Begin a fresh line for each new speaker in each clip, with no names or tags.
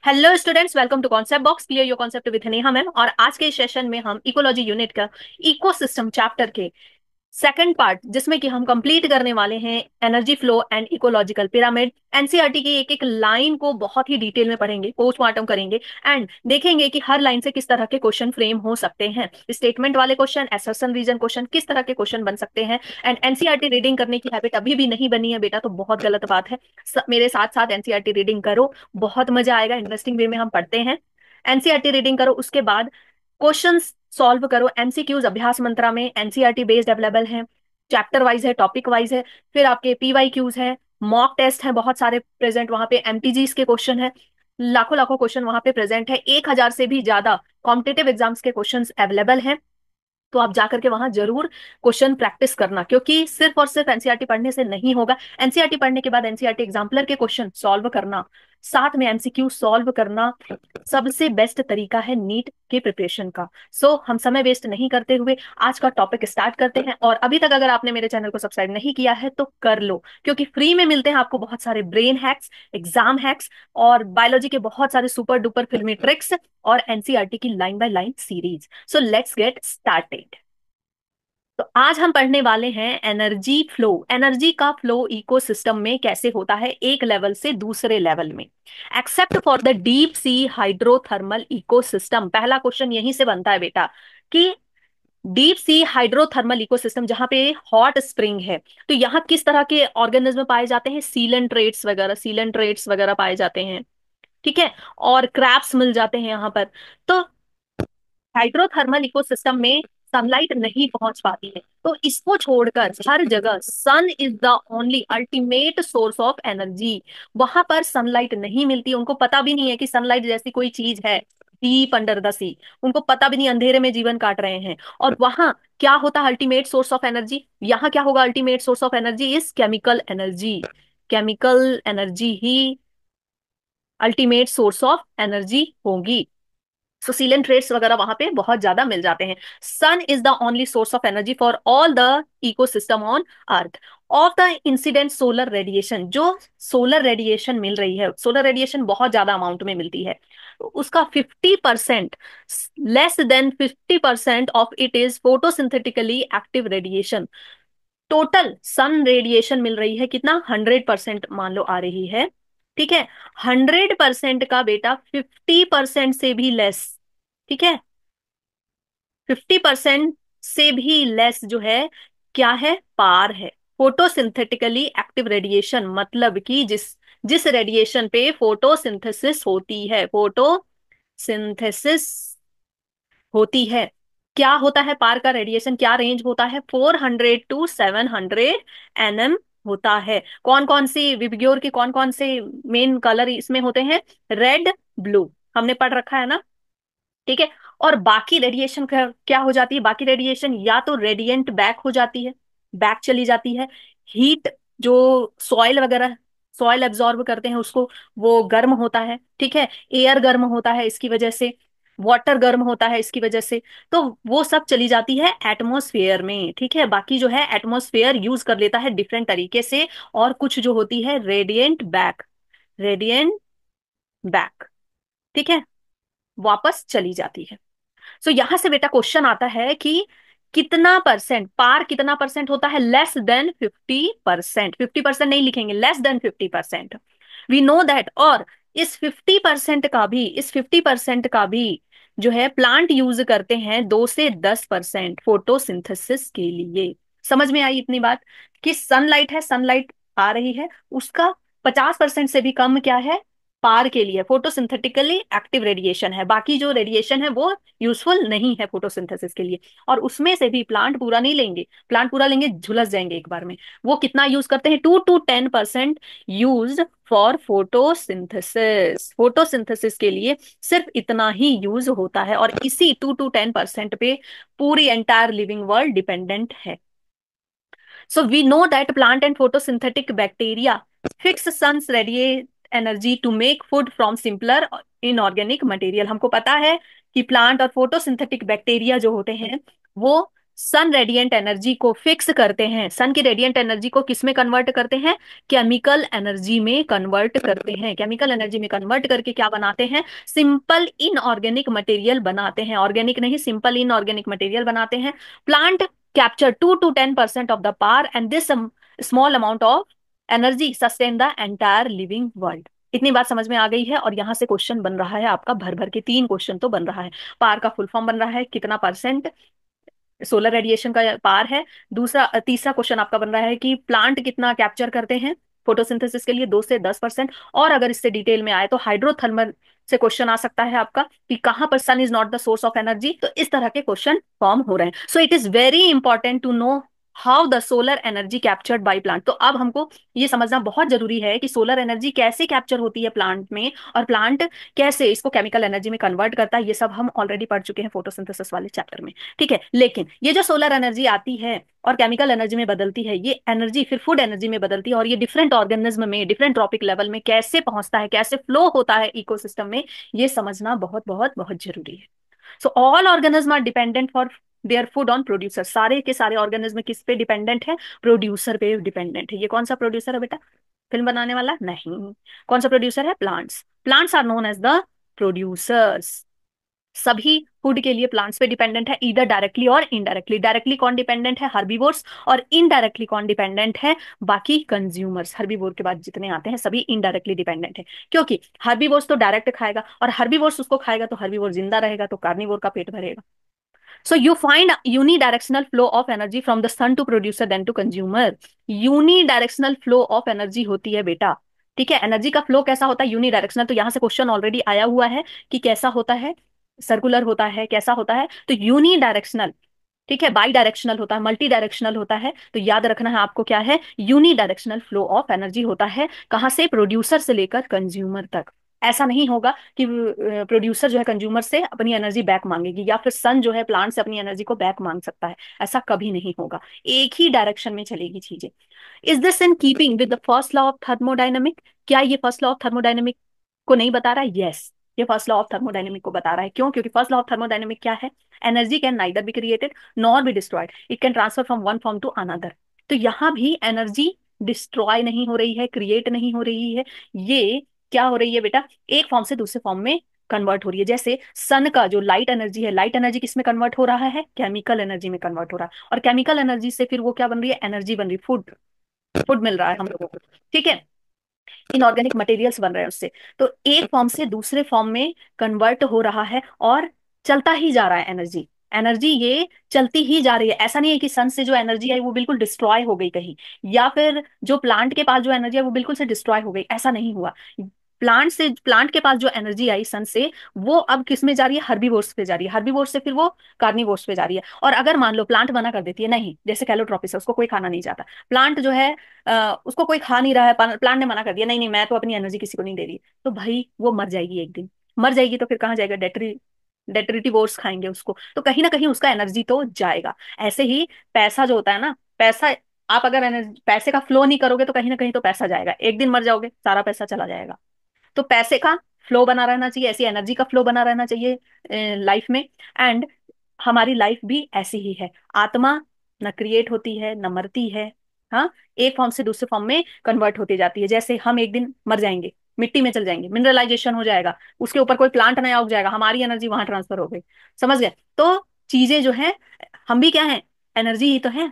Hello students, welcome to concept box. Clear your concept with Neha ma'am. और आज के इस सेशन में हम इकोलॉजी यूनिट का इकोसिस्टम चैप्टर के सेकंड पार्ट, जिसमें कि हम कंप्लीट करने वाले हैं energy flow and ecological pyramid. NCERT की एक एक लाइन को बहुत ही डिटेल में पढ़ेंगे, पोस्टमार्टम करेंगे एंड देखेंगे कि हर लाइन से किस तरह के क्वेश्चन फ्रेम हो सकते हैं। स्टेटमेंट वाले क्वेश्चन, असर्शन रीजन क्वेश्चन, किस तरह के क्वेश्चन बन सकते हैं। एंड एनसीईआरटी रीडिंग करने की हैबिट अभी भी नहीं बनी है बेटा, तो बहुत गलत बात है। मेरे साथ साथ एनसीईआरटी रीडिंग करो, बहुत मजा आएगा। इंटरेस्टिंग वे में हम पढ़ते हैं। एनसीईआरटी रीडिंग करो, उसके बाद क्वेश्चंस सॉल्व करो। एमसीक्यूज अभ्यास मंत्रा में एनसीईआरटी बेस्ड अवेलेबल है, चैप्टर वाइज है, टॉपिक वाइज है। फिर आपके पीवाई क्यूज है, मॉक टेस्ट है बहुत सारे प्रेजेंट वहां पे, एमटीजीज के क्वेश्चन है, लाखों लाखों क्वेश्चन वहां पे प्रेजेंट है। 1000 से भी ज्यादा कॉम्पिटेटिव एग्जाम्स के क्वेश्चंस अवेलेबल हैं। तो आप जाकर के वहां जरूर क्वेश्चन प्रैक्टिस करना, क्योंकि सिर्फ और सिर्फ एनसीईआरटी पढ़ने से नहीं होगा। एनसीईआरटी पढ़ने के बाद एनसीईआरटी एग्जाम्पलर के क्वेश्चन सॉल्व करना, साथ में एमसीक्यू सॉल्व करना, सबसे बेस्ट तरीका है नीट के प्रिपरेशन का। हम समय वेस्ट नहीं करते हुए आज का टॉपिक स्टार्ट करते हैं। और अभी तक अगर आपने मेरे चैनल को सब्सक्राइब नहीं किया है तो कर लो, क्योंकि फ्री में मिलते हैं आपको बहुत सारे ब्रेन हैक्स, एग्जाम हैक्स और बायोलॉजी के बहुत सारे सुपर डुपर फिल्मी ट्रिक्स और एनसीईआरटी की line by line series. So let's get started. तो आज हम पढ़ने वाले हैं एनर्जी फ्लो। एनर्जी का फ्लो इकोसिस्टम में कैसे होता है, एक लेवल से दूसरे लेवल में, except for the deep sea hydrothermal ecosystem. पहला क्वेश्चन यहीं से बनता है बेटा कि डीप सी हाइड्रोथर्मल इकोसिस्टम, जहां पे हॉट स्प्रिंग है, तो यहाँ किस तरह के ऑर्गेनिज्म पाए जाते हैं। सीलेंट्रेट्स वगैरह पाए जाते हैं, ठीक है। और क्रैब्स मिल जाते हैं यहाँ पर। तो हाइड्रोथर्मल इकोसिस्टम में सनलाइट नहीं पहुंच पाती है, तो इसको छोड़कर हर जगह sun is the only ultimate source of energy. वहां पर सनलाइट नहीं मिलती, उनको पता भी नहीं है कि सनलाइट जैसी कोई चीज है डीप अंडर द सी। उनको पता भी नहीं, अंधेरे में जीवन काट रहे हैं। और वहां क्या होता है अल्टीमेट सोर्स ऑफ एनर्जी, यहाँ क्या होगा ultimate source of energy is chemical energy. Chemical energy he ultimate source of energy होगी। सो सीलेंट रेट्स वगैरह वहां पे बहुत ज्यादा मिल जाते हैं। Sun is the only source of energy for all the ecosystem on earth. Of the incident solar radiation, जो सोलर रेडिएशन मिल रही है, सोलर रेडिएशन बहुत ज्यादा अमाउंट में मिलती है, तो उसका 50%, less than 50% of it is photosynthetically active radiation. Total sun radiation मिल रही है कितना, 100% मान लो आ रही है, ठीक है। 100% का बेटा 50% से भी लेस, ठीक है, 50% से भी लेस जो है, क्या है, पार है। फोटोसिंथेटिकली एक्टिव रेडिएशन मतलब कि जिस जिस रेडिएशन पे फोटोसिंथेसिस होती है, फोटोसिंथेसिस होती है, क्या होता है पार का रेडिएशन, क्या रेंज होता है, 400 to 700 nm होता है। कौन कौन सी विबग्योर के कौन कौन से मेन कलर इसमें होते हैं, रेड, ब्लू, हमने पढ़ रखा है ना, ठीक है। और बाकी रेडिएशन क्या हो जाती है, बाकी रेडिएशन या तो रेडिएंट बैक हो जाती है, बैक चली जाती है। हीट, जो सॉइल वगैरह, सॉइल एब्जॉर्ब करते हैं उसको, वो गर्म होता है, ठीक है। एयर गर्म होता है इसकी वजह से, वाटर गर्म होता है इसकी वजह से, तो वो सब चली जाती है एटमॉस्फेयर में, ठीक है। बाकी जो है एटमॉस्फेयर यूज कर लेता है डिफरेंट तरीके से। और कुछ जो होती है रेडिएंट बैक, रेडिएंट बैक, ठीक है, वापस चली जाती है। यहां से बेटा क्वेश्चन आता है कि कितना परसेंट पार, कितना परसेंट होता है, लेस देन 50%। 50% नहीं लिखेंगे, less than 50%, we know that. और इस 50% का भी जो है प्लांट यूज करते हैं 2 से 10% फोटोसिंथेसिस के लिए। समझ में आई इतनी बात कि सनलाइट है, सनलाइट आ रही है, उसका 50% से भी कम क्या है, पार के लिए फोटोसिंथेटिकली एक्टिव रेडिएशन है। बाकी जो रेडिएशन है वो यूजफुल नहीं है फोटोसिंथेसिस के लिए। और उसमें से भी प्लांट पूरा नहीं लेंगे, प्लांट पूरा लेंगे झुलस जाएंगे एक बार में। वो कितना यूज करते हैं, 2 to 10% use for photosynthesis. Photosynthesis के लिए सिर्फ इतना ही यूज होता है, और इसी 2 to 10% पे पूरी एंटायर लिविंग वर्ल्ड डिपेंडेंट है। So we know that plant and photosynthetic bacteria fix sun's radiate energy to make food from simpler inorganic material। हमको पता है कि प्लांट और फोटोसिंथेटिक बैक्टीरिया जो होते हैं वो सन रेडिएंट एनर्जी को फिक्स करते हैं, सन की रेडिएंट एनर्जी को किस में कन्वर्ट करते हैं, केमिकल एनर्जी में कन्वर्ट करते हैं। केमिकल एनर्जी में कन्वर्ट करके क्या बनाते हैं, सिंपल इनऑर्गेनिक मटेरियल बनाते हैं, ऑर्गेनिक नहीं सिंपल इनऑर्गेनिक मटेरियल बनाते हैं। Plant capture 2 to 10% of the power and this small amount of energy sustain the entire living world. इतनी बात समझ में आ गई है। और यहां से क्वेश्चन बन रहा है आपका भर भर के, 3 क्वेश्चन तो बन रहा है। पार का फुल फॉर्म बन रहा है, कितना परसेंट सोलर रेडिएशन का पार है। दूसरा तीसरा क्वेश्चन आपका बन रहा है कि प्लांट कितना कैप्चर करते हैं फोटोसिंथेसिस के लिए, 2 से 10%। और अगर इससे डिटेल में आए तो हाइड्रोथर्मल से क्वेश्चन आ सकता है आपका कि कहां पर sun is not the source of energy. तो इस तरह के क्वेश्चन फॉर्म हो रहे हैं। So it is very important to know how the solar energy captured by plant. तो अब हमको ये समझना बहुत जरूरी है कि सोलर एनर्जी कैसे कैप्चर होती है प्लांट में, और प्लांट कैसे इसको केमिकल एनर्जी में कन्वर्ट करता है। ये सब हम ऑलरेडी पढ़ चुके हैं फोटोसिंथेसिस वाले चैप्टर में। ठीक है, लेकिन ये जो सोलर एनर्जी आती है और केमिकल एनर्जी में बदलती है, ये एनर्जी फिर फूड एनर्जी में बदलती है, और ये डिफरेंट ऑर्गेनिज्म में डिफरेंट ट्रॉपिक लेवल में कैसे पहुंचता है, कैसे फ्लो होता है इकोसिस्टम में, ये समझना बहुत बहुत बहुत जरूरी है। So all organism are dependent for their food on producer. सारे के सारे ऑर्गेनिज्म किस पे डिपेंडेंट है, प्रोड्यूसर पे डिपेंडेंट है। ये कौन सा प्रोड्यूसर है बेटा, फिल्म बनाने वाला नहीं। कौन सा प्रोड्यूसर है, plants. Plants are known as the producers. सभी फूड के लिए प्लांट्स पे डिपेंडेंट है, इधर डायरेक्टली और इनडायरेक्टली। डायरेक्टली कौन डिपेंडेंट है, हर्बीवोर्स। और इनडायरेक्टली कौन डिपेंडेंट है, बाकी कंज्यूमर्स। हर्बीवोर के बाद जितने आते हैं सभी इनडायरेक्टली डिपेंडेंट है, क्योंकि हर्बीवोर्स तो डायरेक्ट खाएगा, और हर्बीवोर्स उसको खाएगा तो हर्बीवोर जिंदा रहेगा, तो कार्निवोर का पेट भरेगा। So you find unidirectional flow of energy from the sun to producer then to consumer. Unidirectional flow of energy होती है बेटा। ठीक है, एनर्जी का फ्लो कैसा होता है, यूनिडायरेक्शनल। तो यहां से क्वेश्चन ऑलरेडी आया हुआ है कि कैसा होता है, सर्कुलर होता है, कैसा होता है, तो यूनिडायरेक्शनल। ठीक है, बाई डायरेक्शनल होता है, मल्टी डायरेक्शनल होता है। तो याद रखना है आपको क्या है, यूनिडायरेक्शनल फ्लो ऑफ एनर्जी होता है। कहां से, प्रोड्यूसर से लेकर कंज्यूमर तक। ऐसा नहीं होगा कि प्रोड्यूसर जो है कंज्यूमर से अपनी एनर्जी बैक मांगेगी, या फिर सन जो है प्लांट से अपनी एनर्जी को बैक मांग सकता है। ऐसा कभी नहीं होगा, एक ही डायरेक्शन में चलेगी चीजें। Is this in keeping with the first law of thermodynamic. क्या ये फर्स्ट लॉ ऑफ थर्मोडाइनमिक को नहीं बता रहा है, यस ये फर्स्ट लॉ ऑफ थर्मोडाइनमिक को बता रहा है। क्यों, क्योंकि फर्स्ट लॉ ऑफ थर्मोडाइनमिक क्या है, energy can neither be created nor be destroyed, it can transfer from one form to another. तो यहां भी एनर्जी डिस्ट्रॉय नहीं हो रही है, क्रिएट नहीं हो रही है, ये क्या हो रही है बेटा, एक फॉर्म से दूसरे फॉर्म में कन्वर्ट हो रही है। जैसे सन का जो लाइट एनर्जी है, लाइट एनर्जी किस में कन्वर्ट हो रहा है, केमिकल एनर्जी में कन्वर्ट हो रहा है। और केमिकल एनर्जी से फिर वो क्या बन रही है, एनर्जी बन रही है, फूड। फूड मिल रहा है हम लोगों को। ठीक है, इनऑर्गेनिक मटेरियल्स बन रहे हैं उससे। तो एक फॉर्म से दूसरे फॉर्म में कन्वर्ट हो रहा है, और चलता ही जा रहा है एनर्जी। एनर्जी ये चलती ही जा रही है। ऐसा नहीं है कि सन से जो एनर्जी है वो बिल्कुल डिस्ट्रॉय हो गई कहीं, या फिर जो प्लांट के पास जो एनर्जी है वो बिल्कुल से डिस्ट्रॉय हो गई, ऐसा नहीं हुआ। प्लांट के पास जो एनर्जी आई सन से, वो अब किस में जा रही है, हर्बीवोर्स पे जा रही है, हर्बीवोर्स से फिर वो कार्निवोर्स पे जा रही है। और अगर मान लो प्लांट मना कर देती है, नहीं, जैसे कैलोट्रोपिस है, उसको कोई खाना नहीं चाहता, प्लांट जो है उसको कोई खा नहीं रहा है, प्लांट ने मना कर दिया, नहीं नहीं मैं तो अपनी एनर्जी किसी को नहीं दे रही, तो भाई वो मर जाएगी एक दिन। मर जाएगी तो फिर कहाँ जाएगा, डेट्रिटिवोर्स खाएंगे उसको, तो कहीं ना कहीं उसका एनर्जी तो जाएगा। ऐसे ही पैसा जो होता है ना, पैसा, आप अगर पैसे का फ्लो नहीं करोगे तो कहीं ना कहीं तो पैसा जाएगा, एक दिन मर जाओगे सारा पैसा चला जाएगा। तो पैसे का फ्लो बना रहना चाहिए, ऐसी एनर्जी का फ्लो बना रहना चाहिए लाइफ में। एंड हमारी लाइफ भी ऐसी ही है, आत्मा न क्रिएट होती है न मरती है। हाँ, एक फॉर्म से दूसरे फॉर्म में कन्वर्ट होती जाती है। जैसे हम एक दिन मर जाएंगे, मिट्टी में चल जाएंगे, मिनरलाइजेशन हो जाएगा, उसके ऊपर कोई प्लांट नया उग जाएगा, हमारी एनर्जी वहां ट्रांसफर हो गई। समझ गए, तो चीजें जो है, हम भी क्या है, एनर्जी ही तो है।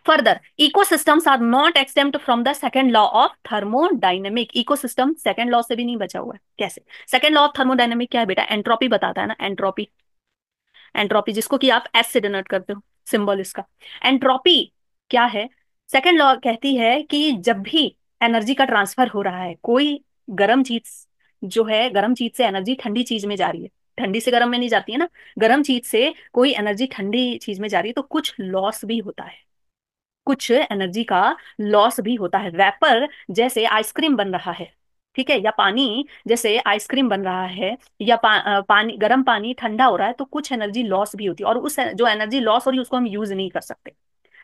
Further, ecosystems are not exempt from the second law of thermodynamic. Ecosystem second law से भी नहीं बचा हुआ है। कैसे, सेकंड लॉ ऑफ थर्मोडायनेमिक क्या है बेटा, एंट्रोपी बताता है ना, एंट्रोपी। एंट्रोपी जिसको कि आप एस से डिनोट करते हो, सिंबल इसका। एंट्रोपी क्या है, सेकंड लॉ कहती है कि जब भी एनर्जी का ट्रांसफर हो रहा है, कोई गर्म चीज जो है, गर्म चीज से एनर्जी ठंडी चीज में जा रही है, ठंडी से गर्म में नहीं जाती है ना, गर्म चीज से कोई एनर्जी ठंडी चीज में जा रही है, तो कुछ लॉस भी होता है, कुछ एनर्जी का लॉस भी होता है। वेपर जैसे आइसक्रीम बन रहा है, ठीक है, या पानी जैसे आइसक्रीम बन रहा है, या पानी, गर्म पानी ठंडा हो रहा है, तो कुछ एनर्जी लॉस भी होती है, और उस जो एनर्जी लॉस हो रही है उसको हम यूज नहीं कर सकते।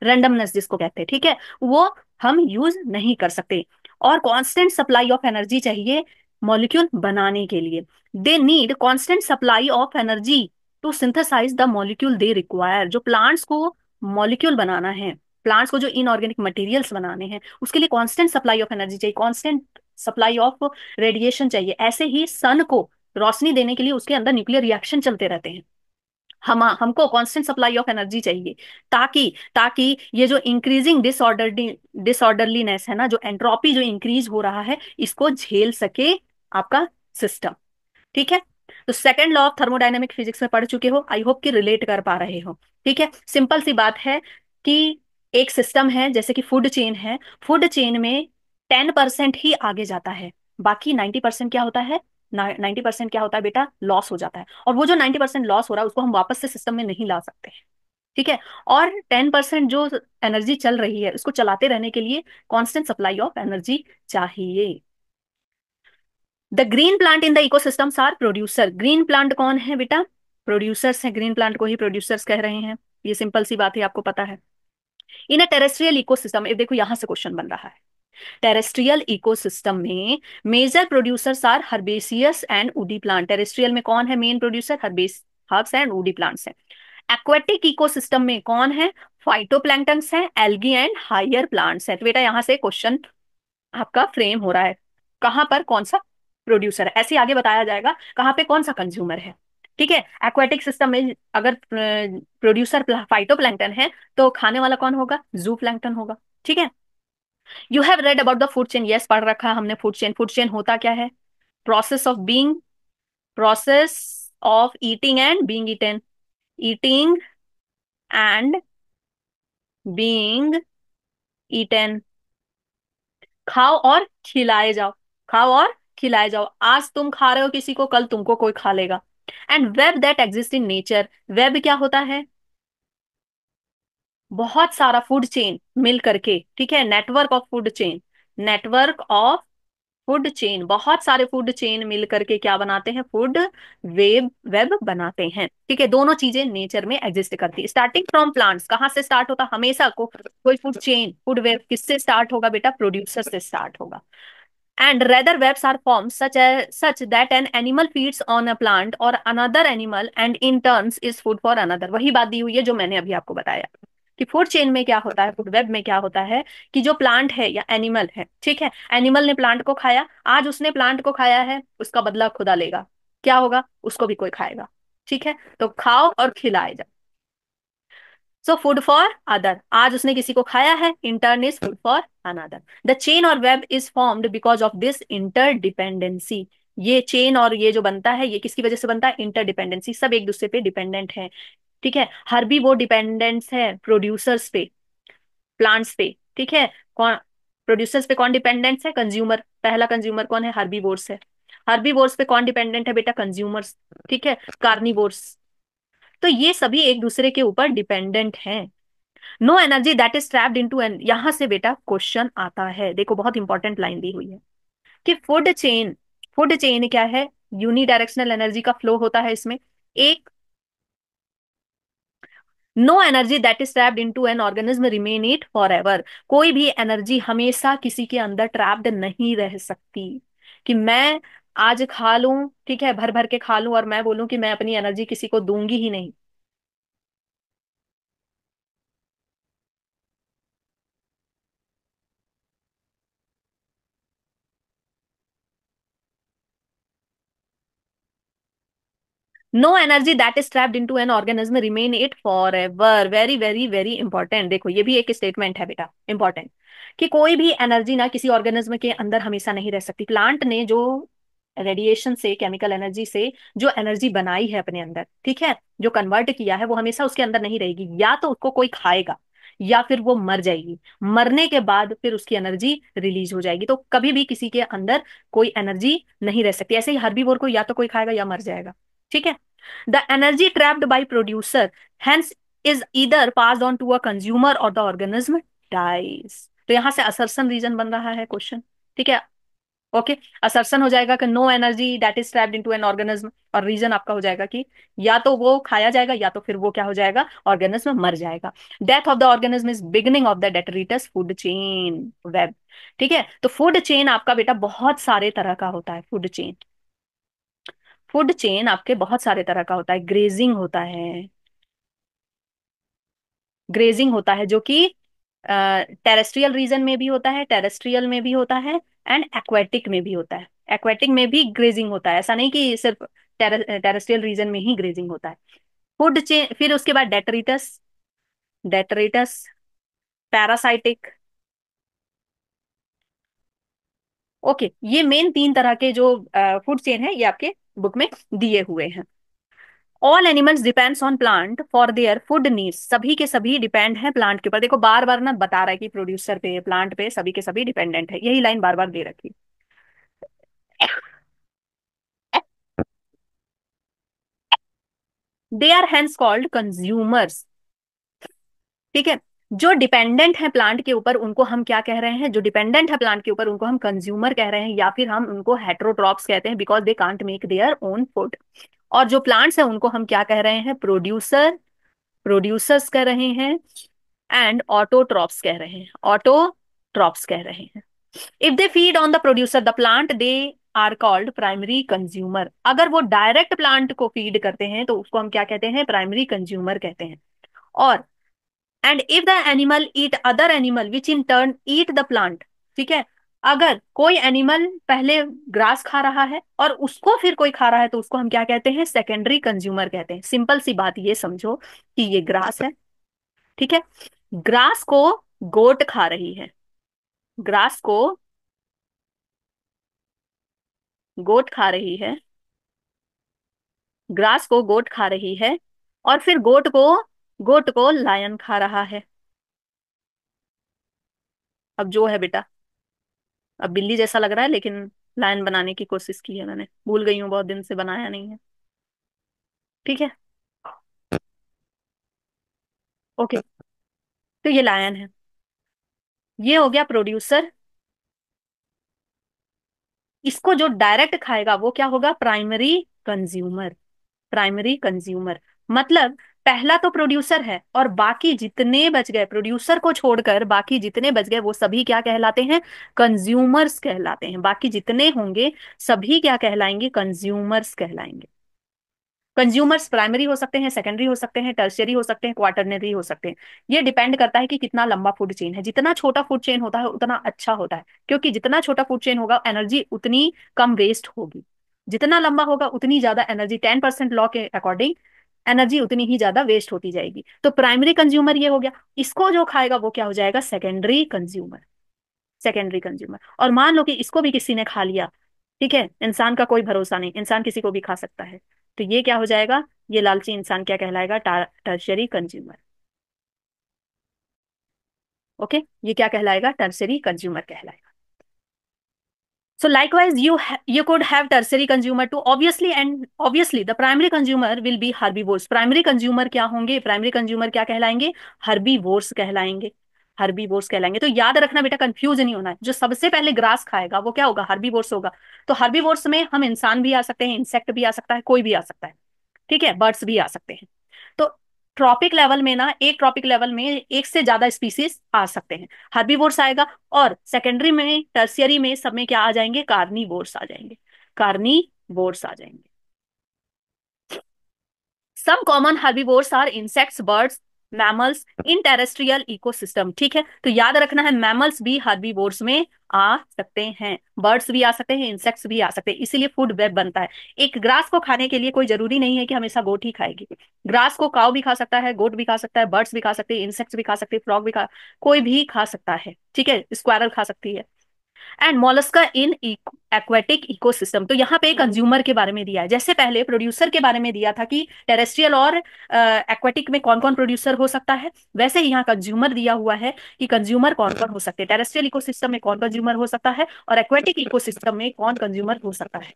रेंडमनेस जिसको कहते हैं, ठीक है, वो हम यूज नहीं कर सकते। और कांस्टेंट सप्लाई ऑफ एनर्जी चाहिए मॉलिक्यूल बनाने के लिए। They need constant supply of energy to synthesize the molecule they require. जो प्लांट्स को मॉलिक्यूल बनाना है, प्लांट्स को जो इनऑर्गेनिक मटेरियल्स बनाने हैं, उसके लिए कांस्टेंट सप्लाई ऑफ एनर्जी चाहिए, कांस्टेंट सप्लाई ऑफ रेडिएशन चाहिए। ऐसे ही सन को रोशनी देने के लिए उसके अंदर न्यूक्लियर रिएक्शन चलते रहते हैं। हमको कांस्टेंट सप्लाई ऑफ एनर्जी चाहिए, ताकि ताकि ये जो इंक्रीजिंग डिसऑर्डरलीनेस है ना, जो एंट्रोपी जो इंक्रीज हो रहा है, इसको झेल सके आपका सिस्टम। ठीक है। तो second law of thermodynamic physics में पढ़ चुके हो, आई होप कि रिलेट कर पा रहे हो। ठीक है, सिंपल सी बात है कि एक सिस्टम है, जैसे कि फूड चेन है, फूड चेन में 10% ही आगे जाता है, बाकी 90% क्या होता है, 90% क्या होता है बेटा, लॉस हो जाता है। और वो जो 90% लॉस हो रहा है उसको हम वापस से सिस्टम में नहीं ला सकते हैं। ठीक है। और 10% जो एनर्जी चल रही है उसको चलाते रहने के लिए कांस्टेंट सप्लाई ऑफ एनर्जी चाहिए। The green plant in the ecosystems are producer. Green plant कौन है बेटा, प्रोड्यूसर्स है, ग्रीन प्लांट को ही प्रोड्यूसर्स कह रहे हैं। ये सिंपल सी बात है, आपको पता है। इन अ टेरेस्ट्रियल इकोसिस्टम, देखो यहां से क्वेश्चन बन रहा है, टेरेस्ट्रियल इकोसिस्टम में major producers are herbaceous and woody plant. Terrestrial में कौन है main producer, herbs and woody plants है। एक्वेटिक इकोसिस्टम में कौन है, फाइटोप्लैंक्टन्स है, एल्गी एंड हायर प्लांट्स है। तो बेटा यहां से क्वेश्चन आपका फ्रेम हो रहा है, कहां पर कौन सा प्रोड्यूसर है, ऐसे आगे बताया जाएगा कहां पे कौन सा कंज्यूमर है। ठीक है। एक्वेटिक सिस्टम में अगर प्रोड्यूसर फाइटोप्लैंक्टन है, तो खाने वाला कौन होगा, जू प्लैंक्टन होगा। ठीक है। You have read about the food chain, yes पढ़ रखा है हमने फूड चेन। फूड चेन होता क्या है, process of being, process of eating and being eaten, eating and being eaten. खाओ और खिलाए जाओ, खाओ और खिलाए जाओ। आज तुम खा रहे हो किसी को, कल तुमको कोई खा लेगा। And web that exist in nature, web क्या होता है, बहुत सारा फूड चेन मिल करके, ठीक है, network of food chain, network of food chain, बहुत सारे फूड चेन मिल करके क्या बनाते हैं, फूड वेब बनाते हैं। ठीक है, दोनों चीजें नेचर में एग्जिस्ट करती है। स्टार्टिंग फ्रॉम प्लांट्स, कहाँ से स्टार्ट होता, हमेशा को कोई फूड चेन, फूड वेब किससे स्टार्ट होगा बेटा, प्रोड्यूसर से स्टार्ट होगा। And rather webs are formed such that an animal feeds on a plant or another animal and in turns is food for another। वही बात दी हुई है जो मैंने अभी आपको बताया कि फूड चेन में क्या होता है, फूड वेब में क्या होता है, कि जो प्लांट है या एनिमल है, ठीक है, एनिमल ने प्लांट को खाया, आज उसने प्लांट को खाया है, उसका बदला खुदा लेगा, क्या होगा, उसको भी कोई खाएगा। ठीक है, तो खाओ और खिलाए जाओ। सो फूड फॉर अदर, आज उसने किसी को खाया है, in turn is food for another. The chain और web is formed because of this interdependency. ये चेन और ये जो बनता है, ये किसकी वजह से बनता है, इंटरडिपेंडेंसी, सब एक दूसरे पे डिपेंडेंट है। ठीक है, हर्बी वो डिपेंडेंस है प्रोड्यूसर्स पे, प्लांट्स पे। ठीक है, कौन प्रोड्यूसर्स पे कौन डिपेंडेंस है, कंज्यूमर। पहला कंज्यूमर कौन है, हर्बीवोर्स है। हर्बीवोर्स पे कौन डिपेंडेंट है बेटा, कंज्यूमर्स। ठीक है, कार्निवोर्स। तो ये सभी एक दूसरे के ऊपर डिपेंडेंट हैं। No energy that is trapped into an, यहां से बेटा क्वेश्चन आता है, देखो बहुत इंपॉर्टेंट लाइन दी हुई है कि फूड चेन क्या है, यूनिडायरेक्शनल एनर्जी का फ्लो होता है इसमें। एक, no energy that is trapped into an organism remain it forever. कोई भी एनर्जी हमेशा किसी के अंदर ट्रैप्ड नहीं रह सकती, कि मैं आज खा लूं, ठीक है, भर भर के खा लूं और मैं बोलूं कि मैं अपनी एनर्जी किसी को दूंगी ही नहीं। No energy that is trapped into an organism remain it forever. Very very very important, देखो ये भी एक स्टेटमेंट है बेटा, इंपॉर्टेंट, कि कोई भी एनर्जी ना किसी ऑर्गेनिज्म के अंदर हमेशा नहीं रह सकती। प्लांट ने जो रेडिएशन से, केमिकल एनर्जी से जो एनर्जी बनाई है अपने अंदर, ठीक है, जो कन्वर्ट किया है, वो हमेशा उसके अंदर नहीं रहेगी, या तो उसको कोई खाएगा या फिर वो मर जाएगी। मरने के बाद फिर उसकी एनर्जी रिलीज हो जाएगी। तो कभी भी किसी के अंदर कोई एनर्जी नहीं रह सकती। ऐसे ही हर्बीवोर को या तो कोई खाएगा या मर जाएगा। ठीक है। The energy trapped by producer hence is either passed on to a consumer or the organism dies. तो यहां से असर्शन रीजन बन रहा है क्वेश्चन। ठीक है, ओके, असर्शन हो जाएगा कि no energy that is trapped into an organism, और रीजन आपका हो जाएगा कि या तो वो खाया जाएगा या तो फिर वो क्या हो जाएगा, ऑर्गेनिज्म मर जाएगा। Death of the organism is beginning of the detritus food chain web. ठीक है, तो फूड चेन आपका बेटा बहुत सारे तरह का होता है, फूड चेन। फूड चेन आपके बहुत सारे तरह का होता है। ग्रेजिंग होता है, ग्रेजिंग होता है जो कि टेरेस्ट्रियल रीजन में भी होता है, टेरेस्ट्रियल में भी होता है, एंड एक्वेटिक में भी होता है। एक्वेटिक में भी ग्रेजिंग होता है, ऐसा नहीं कि सिर्फ टेरेस्ट्रियल रीजन में ही ग्रेजिंग होता है। फूड चेन, फिर उसके बाद डेटरिटस, डेटरिटस, पैरासाइटिक। ओके, ये मेन तीन तरह के जो फूड चेन है ये आपके बुक में दिए हुए हैं। All animals depends on plant for their food needs, सभी के सभी डिपेंड है प्लांट के ऊपर। देखो बार बार ना बता रहा है कि प्रोड्यूसर पे, प्लांट पे, सभी के सभी डिपेंडेंट है, यही लाइन बार बार दे रखी। They are hence called consumers. ठीक है, जो डिपेंडेंट है प्लांट के ऊपर उनको हम क्या कह रहे हैं, जो डिपेंडेंट है प्लांट के ऊपर उनको हम कंज्यूमर कह रहे हैं, या फिर हम उनको हेट्रोट्रॉप्स कहते हैं, because they can't make their own food. और जो प्लांट्स है उनको हम क्या कह रहे हैं, प्रोड्यूसर, प्रोड्यूसर्स कह रहे हैं, एंड ऑटोट्रॉप्स कह रहे हैं, ऑटोट्रॉप्स कह रहे हैं। If they feed on the producer the plant they are called primary consumer. अगर वो डायरेक्ट प्लांट को फीड करते हैं तो उसको हम क्या कहते हैं, प्राइमरी कंज्यूमर कहते हैं। और and if the animal eat other animal which in turn eat the plant, ठीक है, अगर कोई एनिमल पहले ग्रास खा रहा है और उसको फिर कोई खा रहा है तो उसको हम क्या कहते हैं, सेकेंडरी कंज्यूमर कहते हैं। सिंपल सी बात ये समझो कि ये ग्रास है, ठीक है, ग्रास को गोट खा रही है, ग्रास को गोट खा रही है, ग्रास को गोट खा रही है, और फिर गोट को लायन खा रहा है। अब जो है बेटा, अब बिल्ली जैसा लग रहा है लेकिन लायन बनाने की कोशिश की है मैंने, भूल गई हूँ बहुत दिन से बनाया नहीं है। ठीक है, ओके, तो ये लायन है, ये हो गया प्रोड्यूसर। इसको जो डायरेक्ट खाएगा वो क्या होगा, प्राइमरी कंज्यूमर, प्राइमरी कंज्यूमर। मतलब पहला तो प्रोड्यूसर है और बाकी जितने बच गए, प्रोड्यूसर को छोड़कर बाकी जितने बच गए वो सभी क्या कहलाते हैं, कंज्यूमर्स कहलाते हैं। बाकी जितने होंगे सभी क्या कहलाएंगे, कंज्यूमर्स कहलाएंगे। कंज्यूमर्स प्राइमरी हो सकते हैं, सेकेंडरी हो सकते हैं, टर्शियरी हो सकते हैं, क्वार्टरनरी हो सकते हैं। ये डिपेंड करता है कि कितना लंबा फूड चेन है। जितना छोटा फूड चेन होता है उतना अच्छा होता है, क्योंकि जितना छोटा फूड चेन होगा एनर्जी उतनी कम वेस्ट होगी। जितना लंबा होगा उतनी ज्यादा एनर्जी, 10% लॉ के अकॉर्डिंग एनर्जी उतनी ही ज्यादा वेस्ट होती जाएगी। तो प्राइमरी कंज्यूमर ये हो गया, इसको जो खाएगा वो क्या हो जाएगा, सेकेंडरी कंज्यूमर, सेकेंडरी कंज्यूमर। और मान लो कि इसको भी किसी ने खा लिया, ठीक है, इंसान का कोई भरोसा नहीं, इंसान किसी को भी खा सकता है, तो ये क्या हो जाएगा, ये लालची इंसान क्या कहलाएगा, टर्शरी कंज्यूमर। ओके, ये क्या कहलाएगा, टर्शरी कंज्यूमर कहलाएगा। So likewise, you could have tertiary consumer too, obviously, and obviously the primary consumer will be herbivores. Primary consumer क्या होंगे, प्राइमरी कंज्यूमर क्या कहलाएंगे, हर्बीवोर्स कहलाएंगे, हर्बीवोर्स कहलाएंगे। तो याद रखना बेटा, कंफ्यूज नहीं होना है, जो सबसे पहले ग्रास खाएगा वो क्या होगा, हर्बीवोर्स होगा। तो हर्बीवोर्स में हम इंसान भी आ सकते हैं, इंसेक्ट भी आ सकता है, कोई भी आ सकता है, ठीक है, बर्ड्स भी आ सकते हैं। तो ट्रॉपिक लेवल में ना, एक ट्रॉपिक लेवल में एक से ज्यादा स्पीसीज आ सकते हैं, हर्बीवोर्स आएगा। और सेकेंडरी में, टर्सियरी में, सब में क्या आ जाएंगे, कार्निवोर्स आ जाएंगे, कार्निवोर्स आ जाएंगे। Some common herbivores are insects, birds, mammals in terrestrial ecosystem. ठीक है, तो याद रखना है मैमल्स भी हर्बीवोर्स में आ सकते हैं, बर्ड्स भी आ सकते हैं, इंसेक्ट्स भी आ सकते हैं, इसीलिए फूड वेब बनता है। एक ग्रास को खाने के लिए कोई जरूरी नहीं है कि हमेशा गोट ही खाएगी। ग्रास को काऊ भी खा सकता है, गोट भी खा सकता है, बर्ड्स भी खा सकते हैं, इंसेक्ट्स भी खा सकते हैं, फ्रॉग भी खा, कोई भी खा सकता है, ठीक है, स्क्वायरल खा सकती है। And Mollusca in aquatic ecosystem. तो यहाँ पे कंज्यूमर के बारे में दिया है, जैसे पहले प्रोड्यूसर के बारे में दिया था कि टेरेस्ट्रियल और एक्वेटिक में कौन कौन प्रोड्यूसर हो सकता है, वैसे ही यहाँ कंज्यूमर दिया हुआ है कि कंज्यूमर कौन कौन हो सकते हैं, टेरेस्ट्रियल इकोसिस्टम में कौन कंज्यूमर हो सकता है और एक्वेटिक इकोसिस्टम में कौन कंज्यूमर हो सकता है।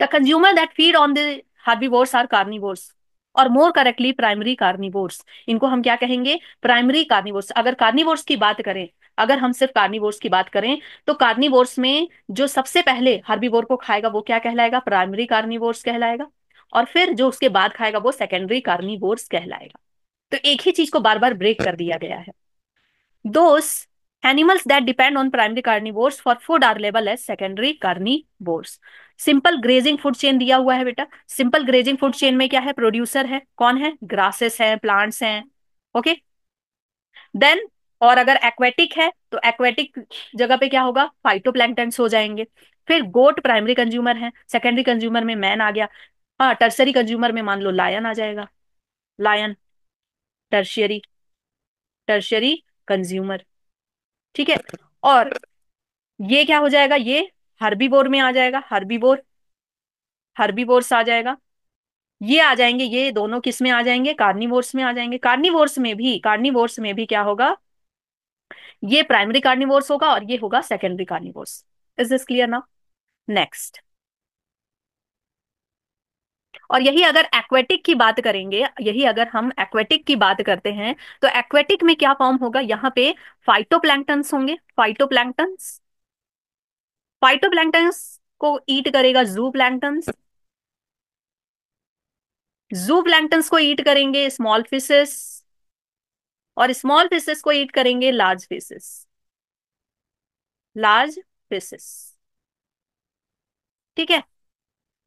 The consumer that feed on the herbivores are carnivores, और मोर करेक्टली प्राइमरी कार्निवोर्स। इनको हम क्या कहेंगे, प्राइमरी कार्निवोर्स। अगर कार्निवोर्स की बात करें, अगर हम सिर्फ कार्निवोर्स की बात करें तो कार्निवोर्स में जो सबसे पहले हर्बीवोर को खाएगा वो क्या कहलाएगा, प्राइमरी कार्निवोर्स कहलाएगा। और फिर जो उसके बाद खाएगा वो सेकेंडरी कार्निवोर्स कहलाएगा। तो एक ही चीज को बार बार ब्रेक कर दिया गया है। Those animals that depend on primary carnivores for food are label as secondary carnivores. Simple grazing food chain दिया हुआ है बेटा। सिंपल ग्रेजिंग फूड चेन में क्या है? प्रोड्यूसर है, कौन है? ग्रासेस हैं, प्लांट्स हैं। ओके, देन और अगर एक्वेटिक है तो एक्वेटिक जगह पे क्या होगा? फाइटोप्लैंक्टन्स हो जाएंगे। फिर गोट प्राइमरी कंज्यूमर है, सेकेंडरी कंज्यूमर में मैन आ गया। हाँ, टर्सरी कंज्यूमर में मान लो लायन आ जाएगा, लायन टर्शियरी, टर्शियरी कंज्यूमर। ठीक है, और ये क्या हो जाएगा? ये हर्बीवोर में आ जाएगा, हर्बीवोर, हर्बीवोर्स आ जाएगा। ये आ जाएंगे, ये दोनों किस में आ जाएंगे? कार्निवोर्स में आ जाएंगे। कार्निवोर्स में भी क्या होगा? ये प्राइमरी कार्निवोर्स होगा और ये होगा secondary carnivores. Is this clear now? Next, और यही अगर एक्वेटिक की बात करेंगे, यही अगर हम एक्वेटिक की बात करते हैं, तो एक्वेटिक में क्या फॉर्म होगा? यहाँ पे फाइटोप्लैंक्टन्स होंगे, फाइटोप्लैंक्टन्स। फाइटोप्लैंक्टन्स को ईट करेगा जू प्लैंक्टन्स, जू प्लैंक्टन्स को ईट करेंगे स्मॉल फिशेस, और स्मॉल फिशेस को ईट करेंगे लार्ज फिशेस, लार्ज फिशेस। ठीक है,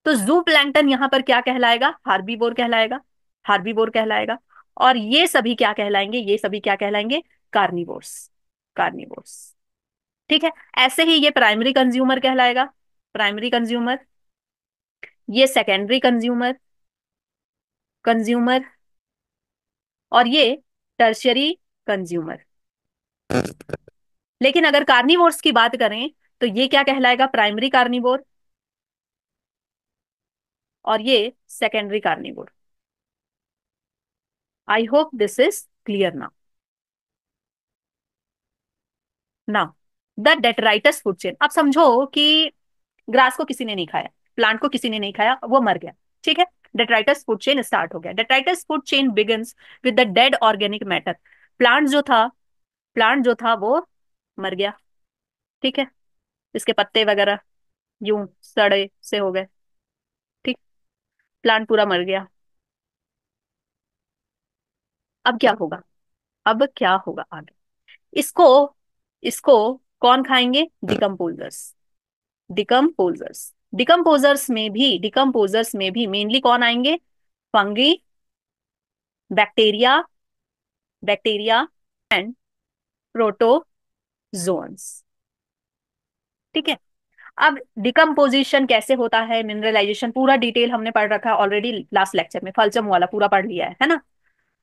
तो जू प्लैंक्टन यहां पर क्या कहलाएगा? हार्बीवोर कहलाएगा, हार्बीवोर कहलाएगा। और ये सभी क्या कहलाएंगे? ये सभी क्या कहलाएंगे? Carnivores, carnivores. ठीक है, ऐसे ही ये प्राइमरी कंज्यूमर कहलाएगा, प्राइमरी कंज्यूमर। ये सेकेंडरी कंज्यूमर, कंज्यूमर। और ये टर्शियरी कंज्यूमर। लेकिन अगर कार्निवोर्स की बात करें तो ये क्या कहलाएगा? प्राइमरी कार्निवोर, और ये secondary carnivore. I hope this is clear now. Now the detritus food chain. अब समझो कि ग्रास को किसी ने नहीं खाया, प्लांट को किसी ने नहीं खाया, वो मर गया। ठीक है, डेट्राइटस फूड चेन स्टार्ट हो गया। Detritus food chain begins with the dead organic matter. Plant जो था, प्लांट जो था वो मर गया। ठीक है, इसके पत्ते वगैरह यूं सड़े से हो गए। ठीक, प्लांट पूरा मर गया। अब क्या होगा? अब क्या होगा आगे? इसको, इसको कौन खाएंगे? Decomposers, decomposers. डिकम्पोजर्स में भी मेनली कौन आएंगे? Fungi, bacteria, bacteria and protozoans. ठीक है, अब डिकम्पोजिशन कैसे होता है, मिनरलाइजेशन, पूरा डिटेल हमने पढ़ रखा है ऑलरेडी लास्ट लेक्चर में, फलचम वाला पूरा पढ़ लिया है ना?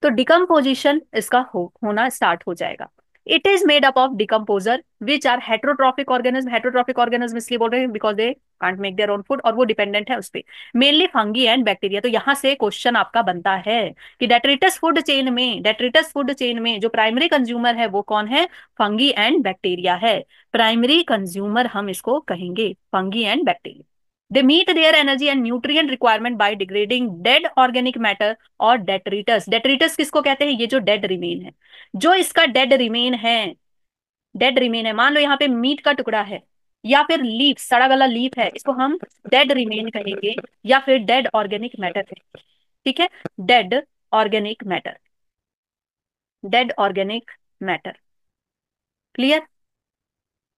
तो डिकम्पोजिशन इसका होना स्टार्ट हो जाएगा। It is made up of decomposer which are heterotrophic organism. Heterotrophic organism इसलिए बोल रहे हैं because they can't make their own food, और वो डिपेंडेंट है उस पे, मेनली फंगी एंड बैक्टीरिया। तो यहां से क्वेश्चन आपका बनता है कि डेट्रिटस फूड चेन में, डेट्रिटस फूड चेन में जो प्राइमरी कंज्यूमर है वो कौन है? फंगी एंड बैक्टीरिया है। प्राइमरी कंज्यूमर हम इसको कहेंगे fungi and bacteria. They meet their energy and nutrient requirement by degrading dead organic matter or detritus. Detritus किसको कहते हैं? ये जो डेड रिमेन है, जो इसका डेड रिमेन है, डेड रिमेन है, मान लो यहाँ पे मीट का टुकड़ा है या फिर लीफ, सड़ा गला लीफ है, इसको हम डेड रिमेन कहेंगे या फिर डेड ऑर्गेनिक मैटर कहेंगे। ठीक है, dead organic matter, dead organic matter. Clear?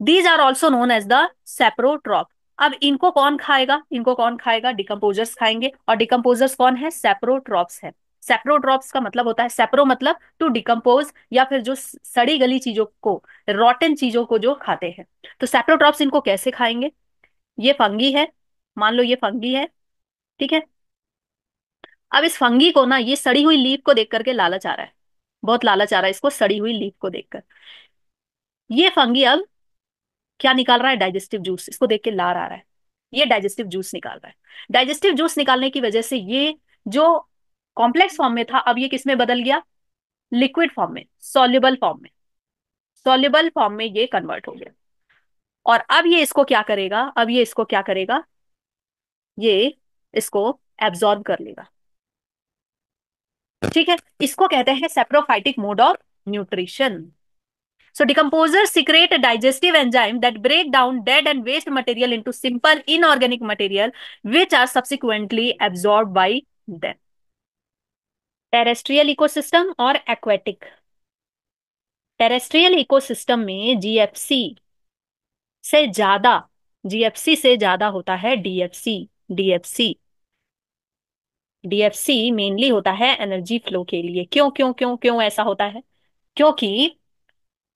These are also known as the saprotroph. अब इनको कौन खाएगा? इनको कौन खाएगा? डिकम्पोजर्स खाएंगे। और डिकम्पोजर्स कौन है? सेप्रोट्रॉप्स है। सेप्रोट्रॉप्स का मतलब होता है, सेप्रो मतलब टू डिकम्पोज, या फिर जो सड़ी गली चीजों को, रॉटन चीजों को जो खाते हैं। तो सेप्रोट्रॉप्स इनको कैसे खाएंगे? ये फंगी है, मान लो ये फंगी है। ठीक है, अब इस फंगी को ना, ये सड़ी हुई लीफ को देख करके लालच आ रहा है, बहुत लालच आ रहा है इसको सड़ी हुई लीफ को देखकर। ये फंगी अब क्या निकाल रहा है? डाइजेस्टिव जूस, इसको देख के लार आ रहा है, ये डाइजेस्टिव जूस निकाल रहा है। डाइजेस्टिव जूस निकालने की वजह से ये जो कॉम्प्लेक्स फॉर्म में था, अब ये किस में बदल गया? लिक्विड फॉर्म में, सॉल्युबल फॉर्म में, सॉल्युबल फॉर्म में ये कन्वर्ट हो गया। और अब ये इसको क्या करेगा? अब ये इसको क्या करेगा? ये इसको एब्जॉर्ब कर लेगा। ठीक है, इसको कहते हैं saprophytic mode of nutrition. So decomposers secrete a digestive enzyme that break down dead and waste material into simple inorganic material which are subsequently absorbed by them. Terrestrial ecosystem और एक्वेटिक। टेरेस्ट्रियल इकोसिस्टम में से ज्यादा GFC से ज्यादा होता है DFC. DFC DFC mainly होता है एनर्जी फ्लो के लिए। क्यों क्यों क्यों क्यों ऐसा होता है? क्योंकि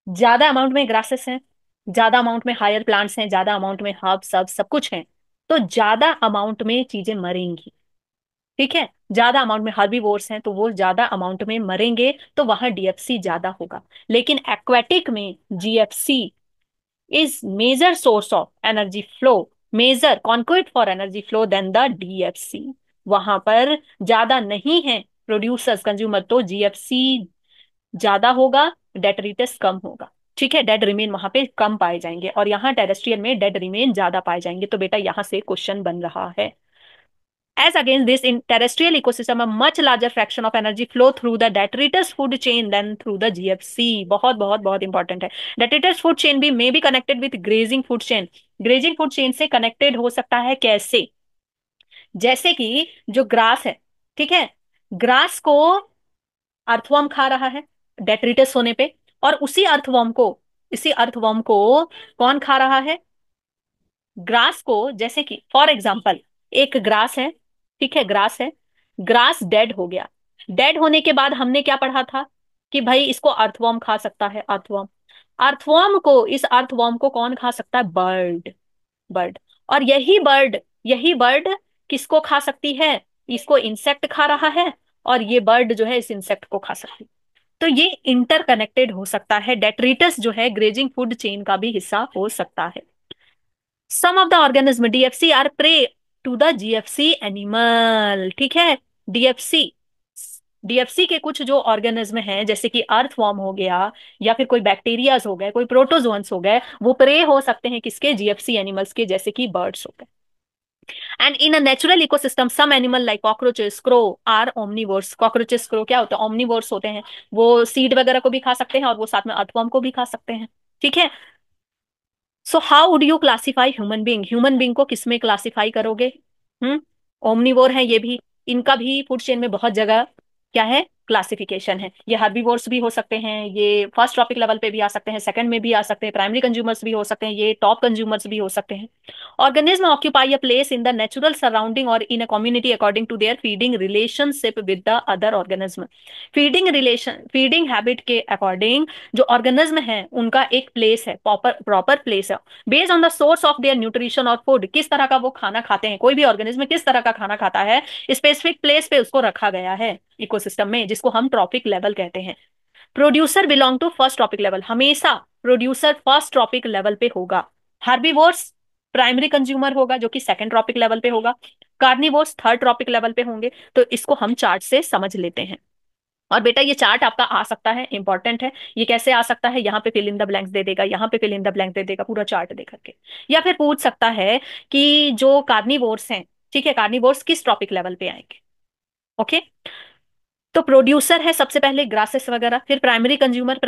ज्यादा अमाउंट में ग्रासेस हैं, ज्यादा अमाउंट में हायर प्लांट्स हैं, ज्यादा अमाउंट में हर्ब सब कुछ है, तो ज्यादा अमाउंट में चीजें मरेंगी। ठीक है, ज्यादा अमाउंट में हर्बीवोर्स हैं तो वो ज्यादा अमाउंट में मरेंगे, तो वहां डीएफसी ज्यादा होगा। लेकिन एक्वेटिक में GFC is major source of energy flow, major concrete for energy flow than the DFC. वहां पर ज्यादा नहीं है प्रोड्यूसर्स कंज्यूमर, तो जीएफसी ज्यादा होगा, डेटरिटस कम होगा। ठीक है, डेड रिमेन वहां पे कम पाए जाएंगे और यहाँ टेरेस्ट्रियल में डेड रिमेन ज्यादा पाए जाएंगे। तो बेटा यहाँ से क्वेश्चन बन रहा है, as against this, in terrestrial ecosystem a much larger fraction of energy flow through the detritus food chain than through the GFC। बहुत बहुत बहुत इंपॉर्टेंट है। detritus food chain भी may be connected with grazing food chain। grazing food chain से connected हो सकता है कैसे? जैसे कि जो ग्रास है, ठीक है, ग्रास को अर्थवर्म खा रहा है डेट्रिटस होने पे, और इसी अर्थवर्म को कौन खा रहा है? ग्रास को। जैसे कि फॉर एग्जाम्पल एक ग्रास है, ठीक है, ग्रास है, ग्रास डेड हो गया। डेड होने के बाद हमने क्या पढ़ा था कि भाई इसको अर्थवर्म खा सकता है, अर्थवर्म। इस अर्थवर्म को कौन खा सकता है? बर्ड। बर्ड। और यही बर्ड किसको खा सकती है? इसको इंसेक्ट खा रहा है, और ये बर्ड जो है इस इंसेक्ट को खा सकती है। तो ये इंटरकनेक्टेड हो सकता है, डेट्रिटस जो है ग्रेजिंग फूड चेन का भी हिस्सा हो सकता है। Some of the organism DFC are prey to the GFC animal. ठीक है, डीएफसी डीएफसी के कुछ जो ऑर्गेनिज्म हैं, जैसे कि अर्थवॉर्म हो गया, या फिर कोई बैक्टीरियाज हो गए, कोई प्रोटोजोन्स हो गए, वो प्रे हो सकते हैं किसके? जीएफसी एनिमल्स के, जैसे कि बर्ड्स हो गए। And in a natural ecosystem some animal like cockroaches crow are omnivores. Cockroaches crow क्या होता है? ओमनिवोर्स होते हैं। वो सीड वगैरह को भी खा सकते हैं और वो साथ में अर्थवॉर्म को भी खा सकते हैं। ठीक है, so how would you classify human being? Human being को किसमें क्लासिफाई करोगे? हम्म, ओमनिवोर है ये भी, इनका भी फूड चेन में बहुत जगह क्या है? क्लासिफिकेशन है। ये हर्बीवोर्स भी हो सकते हैं, ये फर्स्ट ट्रॉपिक लेवल पे भी आ सकते हैं, सेकंड में भी आ सकते हैं, प्राइमरी कंज्यूमर्स भी हो सकते हैं, ये टॉप कंज्यूमर्स भी हो सकते हैं। Organism occupy a place in the natural surrounding और in a community according to their feeding relationship with the other organism. Feeding habit के अकॉर्डिंग जो ऑर्गेनिज्म है उनका एक प्लेस है, प्रॉपर प्रॉपर प्लेस है। Based on the source of their nutrition और food, किस तरह का वो खाना खाते हैं, कोई भी ऑर्गेनिज्म किस तरह का खाना खाता है, स्पेसिफिक प्लेस पे उसको रखा गया है इकोसिस्टम में, जिसको हम ट्रॉपिक लेवल कहते हैं। Producer belong to first trophic level, हमेशा प्रोड्यूसर फर्स्ट ट्रॉपिक लेवल पे होगा। हार्बीवोर्स प्राइमरी कंज्यूमर होगा जो कि सेकंड ट्रॉपिक लेवल पे होगा। कार्निवोर्स थर्ड ट्रॉपिक लेवल पे होंगे। तो इसको हम चार्ट से समझ लेते हैं। और बेटा ये चार्ट आपका आ सकता है, इंपॉर्टेंट है। ये कैसे आ सकता है? यहाँ पे फिल इन द ब्लैंक्स दे देगा, यहाँ पे फिल इन द ब्लैंक दे देगा, पूरा चार्ट दे करके। या फिर पूछ सकता है कि जो कार्निवोर्स हैं, ठीक है, कार्निवोर्स किस ट्रॉपिक लेवल पे आएंगे? ओके, तो प्रोड्यूसर है सबसे पहले ग्रासेस वगैरह, फिर प्राइमरी कंज्यूमर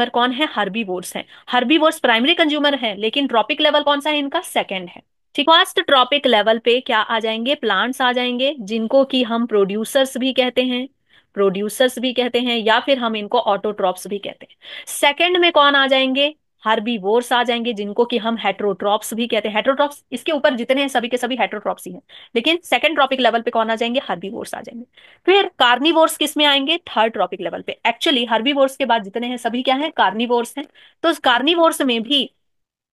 कौन है? हर्बीवोर्स हैं। हर्बीवोर्स प्राइमरी कंज्यूमर है, लेकिन ट्रॉपिक लेवल कौन सा है इनका? सेकंड है। फर्स्ट ट्रॉपिक लेवल पे क्या आ जाएंगे? प्लांट्स आ जाएंगे, जिनको कि हम प्रोड्यूसर्स भी कहते हैं या फिर हम इनको ऑटोट्रॉप्स भी कहते हैं। सेकंड में कौन आ जाएंगे? हार्बीवोर्स आ जाएंगे, जिनको कि हम हेट्रोट्रॉप्स भी कहते हैं। हेट्रोट्रॉप्स इसके ऊपर जितने हैं सभी के सभी हेट्रोट्रॉप्स ही हैं। लेकिन सेकंड ट्रॉपिक लेवल पे कौन आ जाएंगे? हार्बीवोर्स आ जाएंगे। फिर कार्निवोर्स किस में आएंगे? थर्ड ट्रॉपिक लेवल पे। एक्चुअली हार्बीवोर्स के बाद जितने हैं सभी क्या हैं? कार्निवोर्स हैं। तो कार्निवोर्स में भी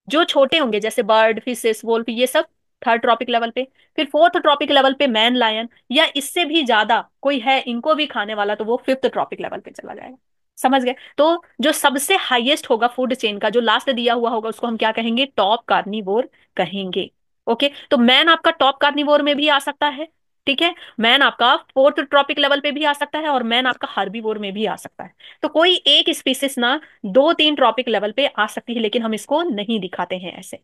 जो छोटे होंगे, जैसे बर्ड, फिशेस, वोल्फ, ये सब थर्ड ट्रॉपिक लेवल पे। फिर फोर्थ ट्रॉपिक लेवल पे मैन लायन, या इससे भी ज्यादा कोई है इनको भी खाने वाला, तो वो फिफ्थ ट्रॉपिक लेवल पे चला जाएगा। समझ गए? तो जो सबसे हाईएस्ट होगा फूड चेन का, जो लास्ट दिया हुआ होगा, उसको हम क्या कहेंगे? टॉप कार्निवोर कहेंगे। ओके, तो मैन आपका टॉप कार्निवोर में भी आ सकता है। ठीक है, मैन आपका फोर्थ ट्रॉपिक लेवल पे भी आ सकता है, और मैन आपका हार्बीवोर में भी आ सकता है। तो कोई एक स्पीसीज ना दो तीन ट्रॉपिक लेवल पे आ सकती है, लेकिन हम इसको नहीं दिखाते हैं ऐसे।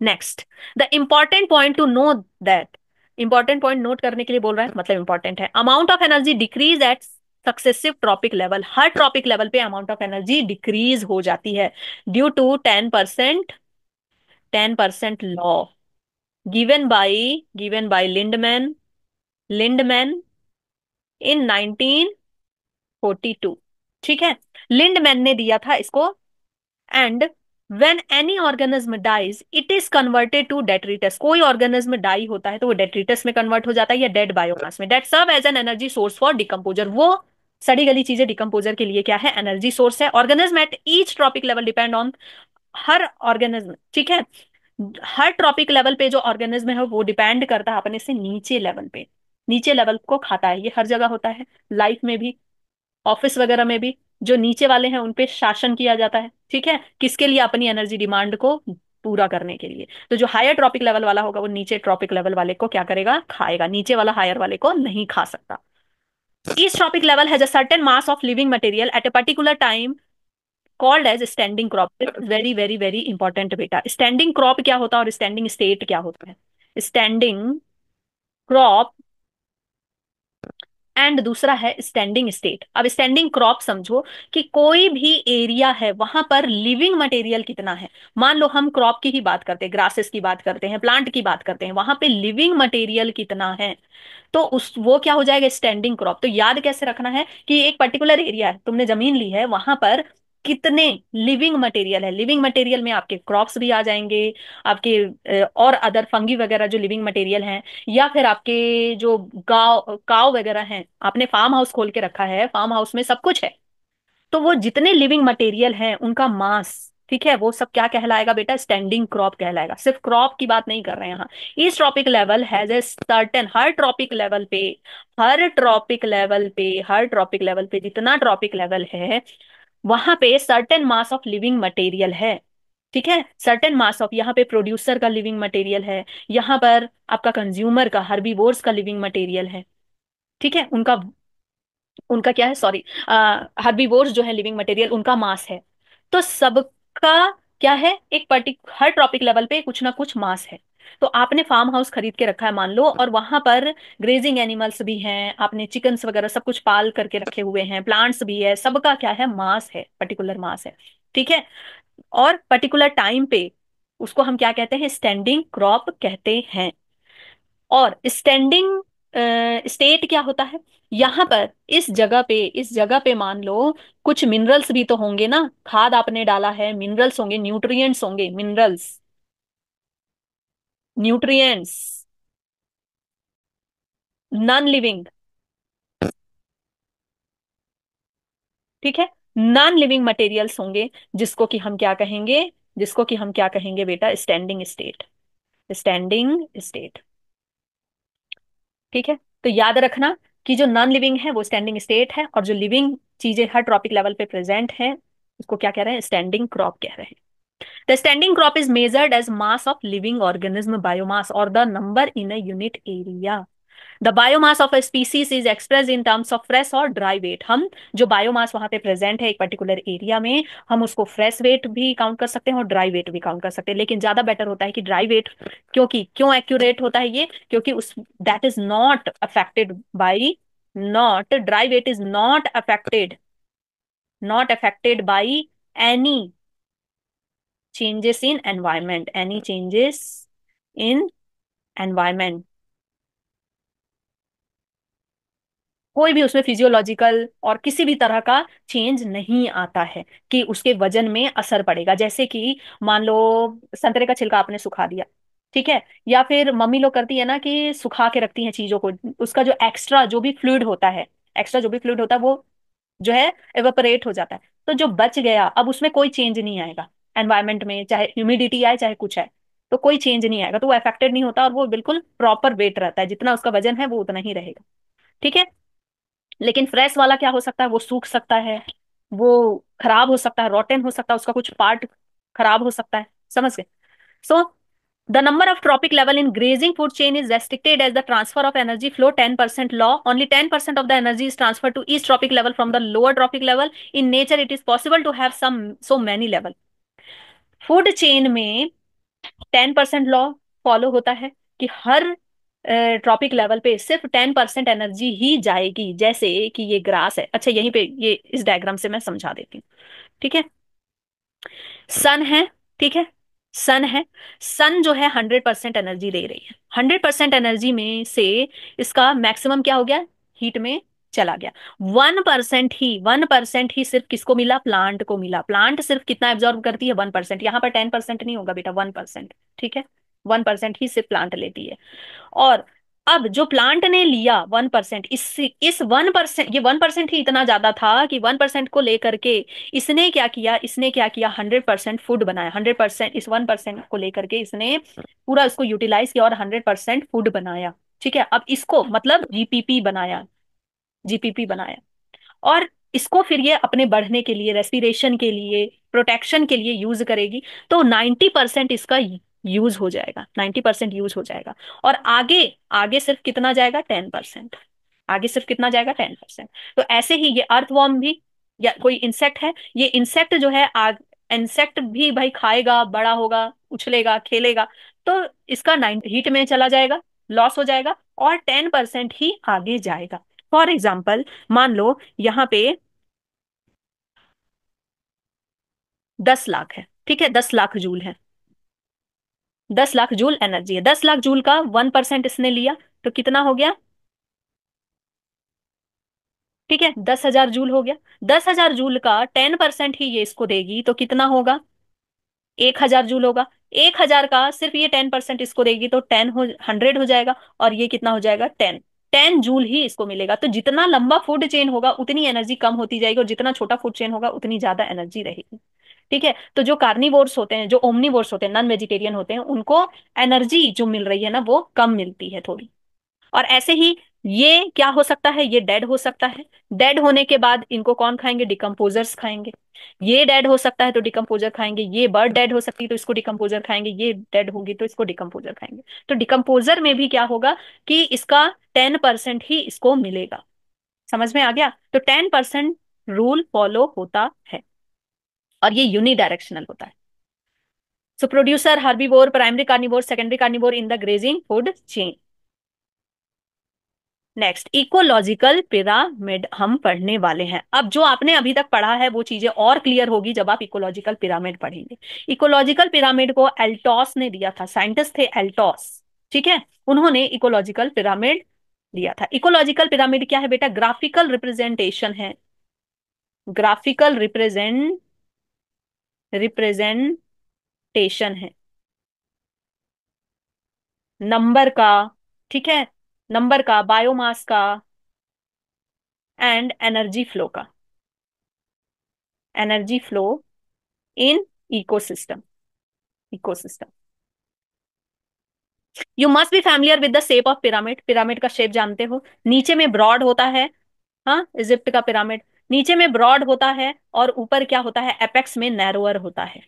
Next, the important point to know that, important point note करने के लिए बोल रहा है, मतलब इंपॉर्टेंट है। Amount of energy decrease at successive trophic level, हर ट्रॉपिक लेवल पे अमाउंट ऑफ एनर्जी डिक्रीज हो जाती है due to 10% law given by Lindeman in 19 42। ठीक है, लिंडमैन ने दिया था इसको। And when any organism dies it is converted to detritus, कोई ऑर्गेनिज्म डाई होता है तो वो डेट्रिटस में कन्वर्ट हो जाता है या डेड बायोमास में, that serve as an energy source for decomposer. वो सड़ी गली चीजें डिकम्पोजर के लिए क्या है, एनर्जी सोर्स है। Organism at each trophic level depend on, हर ऑर्गेनिज्म, ठीक है, हर ट्रॉपिक लेवल पे जो ऑर्गेनिज्म है वो डिपेंड करता है अपने से नीचे लेवल पे, नीचे लेवल को खाता है। ये हर जगह होता है, लाइफ में भी, ऑफिस वगैरह में भी। जो नीचे वाले हैं उन पे शासन किया जाता है, ठीक है, किसके लिए, अपनी एनर्जी डिमांड को पूरा करने के लिए। तो जो हायर ट्रॉपिक लेवल वाला होगा वो नीचे ट्रॉपिक लेवल वाले को क्या करेगा, खाएगा, नीचे वाला हायर वाले को नहीं खा सकता। Each trophic level has a certain mass of living material at a particular time called as standing crop. Very very very important बेटा, स्टैंडिंग क्रॉप क्या होता है और स्टैंडिंग स्टेट क्या होता है। स्टैंडिंग क्रॉप एंड दूसरा है स्टैंडिंग स्टेट। अब स्टैंडिंग क्रॉप समझो कि कोई भी एरिया है वहां पर लिविंग मटेरियल कितना है। मान लो हम क्रॉप की ही बात करते हैं, ग्रासेस की बात करते हैं, प्लांट की बात करते हैं, वहां पे लिविंग मटेरियल कितना है, तो उस वो क्या हो जाएगा, स्टैंडिंग क्रॉप। तो याद कैसे रखना है कि एक पर्टिकुलर एरिया है, तुमने जमीन ली है, वहां पर कितने लिविंग मटेरियल है। लिविंग मटेरियल में आपके क्रॉप्स भी आ जाएंगे, आपके और अदर फंगी वगैरह जो लिविंग मटेरियल हैं, या फिर आपके जो गांव काव वगैरह हैं, आपने फार्म हाउस खोल के रखा है, फार्म हाउस में सब कुछ है, तो वो जितने लिविंग मटेरियल हैं उनका मास, ठीक है, वो सब क्या कहलाएगा बेटा, स्टैंडिंग क्रॉप कहलाएगा। सिर्फ क्रॉप की बात नहीं कर रहे हैं यहाँ। Each trophic level has a certain, her trophic level पे, हर ट्रॉपिक लेवल पे, हर ट्रॉपिक लेवल पे जितना ट्रॉपिक लेवल है वहां पे certain mass of living material है। ठीक है, सर्टेन मास ऑफ, यहाँ पे प्रोड्यूसर का लिविंग मटेरियल है, यहाँ पर आपका कंज्यूमर का, हर्बीवोर्स का लिविंग मटेरियल है। ठीक है, उनका उनका क्या है, सॉरी, हर्बीवोर्स जो है लिविंग मटेरियल उनका मास है। तो सबका क्या है, एक हर ट्रॉपिक लेवल पे कुछ ना कुछ मास है। तो आपने फार्म हाउस खरीद के रखा है मान लो, और वहां पर ग्रेजिंग एनिमल्स भी हैं, आपने चिकन्स वगैरह सब कुछ पाल करके रखे हुए हैं, प्लांट्स भी है, सबका क्या है, मास है, पर्टिकुलर मास है। ठीक है, और पर्टिकुलर टाइम पे उसको हम क्या कहते हैं, स्टैंडिंग क्रॉप कहते हैं। और स्टैंडिंग स्टेट क्या होता है, यहाँ पर इस जगह पे मान लो कुछ मिनरल्स भी तो होंगे ना, खाद आपने डाला है, मिनरल्स होंगे, न्यूट्रिएंट्स होंगे, मिनरल्स, न्यूट्रिएंट्स, नॉन लिविंग, ठीक है, नॉन लिविंग मटेरियल्स होंगे, जिसको कि हम क्या कहेंगे, जिसको कि हम क्या कहेंगे बेटा, स्टैंडिंग स्टेट, स्टैंडिंग स्टेट। ठीक है, तो याद रखना कि जो नॉन लिविंग है वो स्टैंडिंग स्टेट है, और जो लिविंग चीजें हर ट्रॉपिक लेवल पे प्रेजेंट है उसको क्या कह रहे हैं, स्टैंडिंग क्रॉप कह रहे हैं। The standing crop is measured as mass of living organism biomass और the number in a unit area. The biomass of a species is express in terms of fresh और ड्राई वेट। हम जो biomass वहां पे present है एक particular area में, हम उसको फ्रेश वेट भी काउंट कर सकते हैं और ड्राई वेट भी काउंट कर सकते हैं, लेकिन ज्यादा बेटर होता है कि ड्राई वेट। क्योंकि क्यों एक्यूरेट होता है ये, क्योंकि उस that is not affected by, not, dry weight is not affected, not affected by any changes in environment, any changes in environment. कोई भी उसमें फिजियोलॉजिकल और किसी भी तरह का चेंज नहीं आता है कि उसके वजन में असर पड़ेगा। जैसे कि मान लो संतरे का छिलका आपने सुखा दिया, ठीक है, या फिर मम्मी लोग करती है ना कि सुखा के रखती हैं चीजों को, उसका जो एक्स्ट्रा जो भी फ्लूइड होता है, एक्स्ट्रा जो भी फ्लूइड होता है वो जो है एवेपोरेट हो जाता है। तो जो बच गया अब उसमें कोई चेंज नहीं आएगा एनवायरमेंट में, चाहे ह्यूमिडिटी आए चाहे कुछ है, तो कोई चेंज नहीं आएगा, तो वो अफेक्टेड नहीं होता और वो बिल्कुल प्रॉपर वेट रहता है, जितना उसका वजन है वो उतना ही रहेगा। ठीक है, लेकिन फ्रेश वाला क्या हो सकता है, वो सूख सकता है, वो खराब हो सकता है, रोटेन हो सकता है, उसका कुछ पार्ट खराब हो सकता है, समझ गए। So the number of trophic level in grazing food chain is restricted as the transfer of energy flow 10% law, only 10% of the energy is transfer to each trophic level from the lower trophic level. In nature it is possible to have some so many level. Food chain में 10% law follow होता है कि हर trophic level पे सिर्फ 10% energy ही जाएगी। जैसे कि ये ग्रास है, अच्छा यहीं पे ये इस डायग्राम से मैं समझा देती हूँ। ठीक है, सन है, ठीक है, सन है, सन जो है 100% एनर्जी दे रही है। 100% एनर्जी में से इसका मैक्सिमम क्या हो गया हीट में, चला गया। 1% ही सिर्फ किसको मिला, प्लांट को मिला। प्लांट सिर्फ कितना एब्जॉर्ब करती है, 1%। यहाँ पर 10% नहीं होगा बेटा, 1%। ठीक है, 1% ही सिर्फ प्लांट लेती है। और अब जो प्लांट ने लिया 1%, इस 1%, ये 1% ही इतना ज्यादा था कि 1% को लेकर के इसने क्या किया, 100% फूड बनाया। 100%, इस 1% को लेकर के इसने पूरा इसको यूटिलाइज किया और 100% फूड बनाया। ठीक है, अब इसको मतलब जीपीपी बनाया, जीपीपी बनाया। और इसको फिर ये अपने बढ़ने के लिए, रेस्पिरेशन के लिए, प्रोटेक्शन के लिए यूज करेगी। तो 90% इसका यूज हो जाएगा, 90% यूज हो जाएगा। और आगे, आगे सिर्फ कितना जाएगा, 10%। आगे सिर्फ कितना जाएगा, 10%। तो ऐसे ही ये अर्थवॉर्म भी, या कोई इंसेक्ट है, ये इंसेक्ट जो है, इंसेक्ट भी भाई खाएगा, बड़ा होगा, उछलेगा, खेलेगा। तो इसका 9 हीट में चला जाएगा, लॉस हो जाएगा, और 10% ही आगे जाएगा। फॉर एग्जाम्पल, मान लो यहाँ पे 10 लाख है, ठीक है, 10 लाख जूल है। 10 लाख जूल एनर्जी है, 10 लाख जूल का 1% इसने लिया, तो कितना हो गया, ठीक है, 10,000 जूल हो गया। 10,000 जूल का 10% ही ये इसको देगी, तो कितना होगा, 1,000 जूल होगा। 1,000 का सिर्फ ये 10% इसको देगी, तो 100 हो जाएगा। और ये कितना हो जाएगा, 10 जूल ही इसको मिलेगा। तो जितना लंबा फूड चेन होगा उतनी एनर्जी कम होती जाएगी, और जितना छोटा फूड चेन होगा उतनी ज्यादा एनर्जी रहेगी। ठीक है, तो जो कार्निवोर्स होते हैं, जो ओमनीवोर्स होते हैं, नॉन वेजिटेरियन होते हैं, उनको एनर्जी जो मिल रही है ना, वो कम मिलती है थोड़ी। और ऐसे ही ये क्या हो सकता है, ये डेड हो सकता है। डेड होने के बाद इनको कौन खाएंगे, डिकम्पोजर्स खाएंगे। ये डेड हो सकता है तो डिकम्पोजर खाएंगे। ये बर्ड डेड हो सकती है तो इसको डिकम्पोजर खाएंगे। ये डेड होगी तो इसको डिकम्पोजर खाएंगे। तो डिकम्पोजर में भी क्या होगा कि इसका 10% ही इसको मिलेगा। समझ में आ गया, तो 10% रूल फॉलो होता है, और ये यूनिडायरेक्शनल होता है। So producer, herbivore, primary carnivore, secondary carnivore in the grazing food chain. Next, ecological pyramid हम पढ़ने वाले हैं। अब जो आपने अभी तक पढ़ा है वो चीजें और क्लियर होगी जब आप इकोलॉजिकल पिरामिड पढ़ेंगे। इकोलॉजिकल पिरामिड को एल्टॉस ने दिया था, साइंटिस्ट थे एल्टॉस। ठीक है, उन्होंने इकोलॉजिकल पिरामिड दिया था। इकोलॉजिकल पिरामिड क्या है बेटा, ग्राफिकल रिप्रेजेंटेशन है। ग्राफिकल रिप्रेजेंटेशन है नंबर का, ठीक है, नंबर का, बायोमास का, एंड एनर्जी फ्लो का। Energy flow in ecosystem, ecosystem. You must be familiar with the shape of pyramid. Pyramid का शेप जानते हो, नीचे में ब्रॉड होता है। हाँ, इजिप्ट का पिरामिड नीचे में ब्रॉड होता है, और ऊपर क्या होता है, एपेक्स में नैरोअर होता है।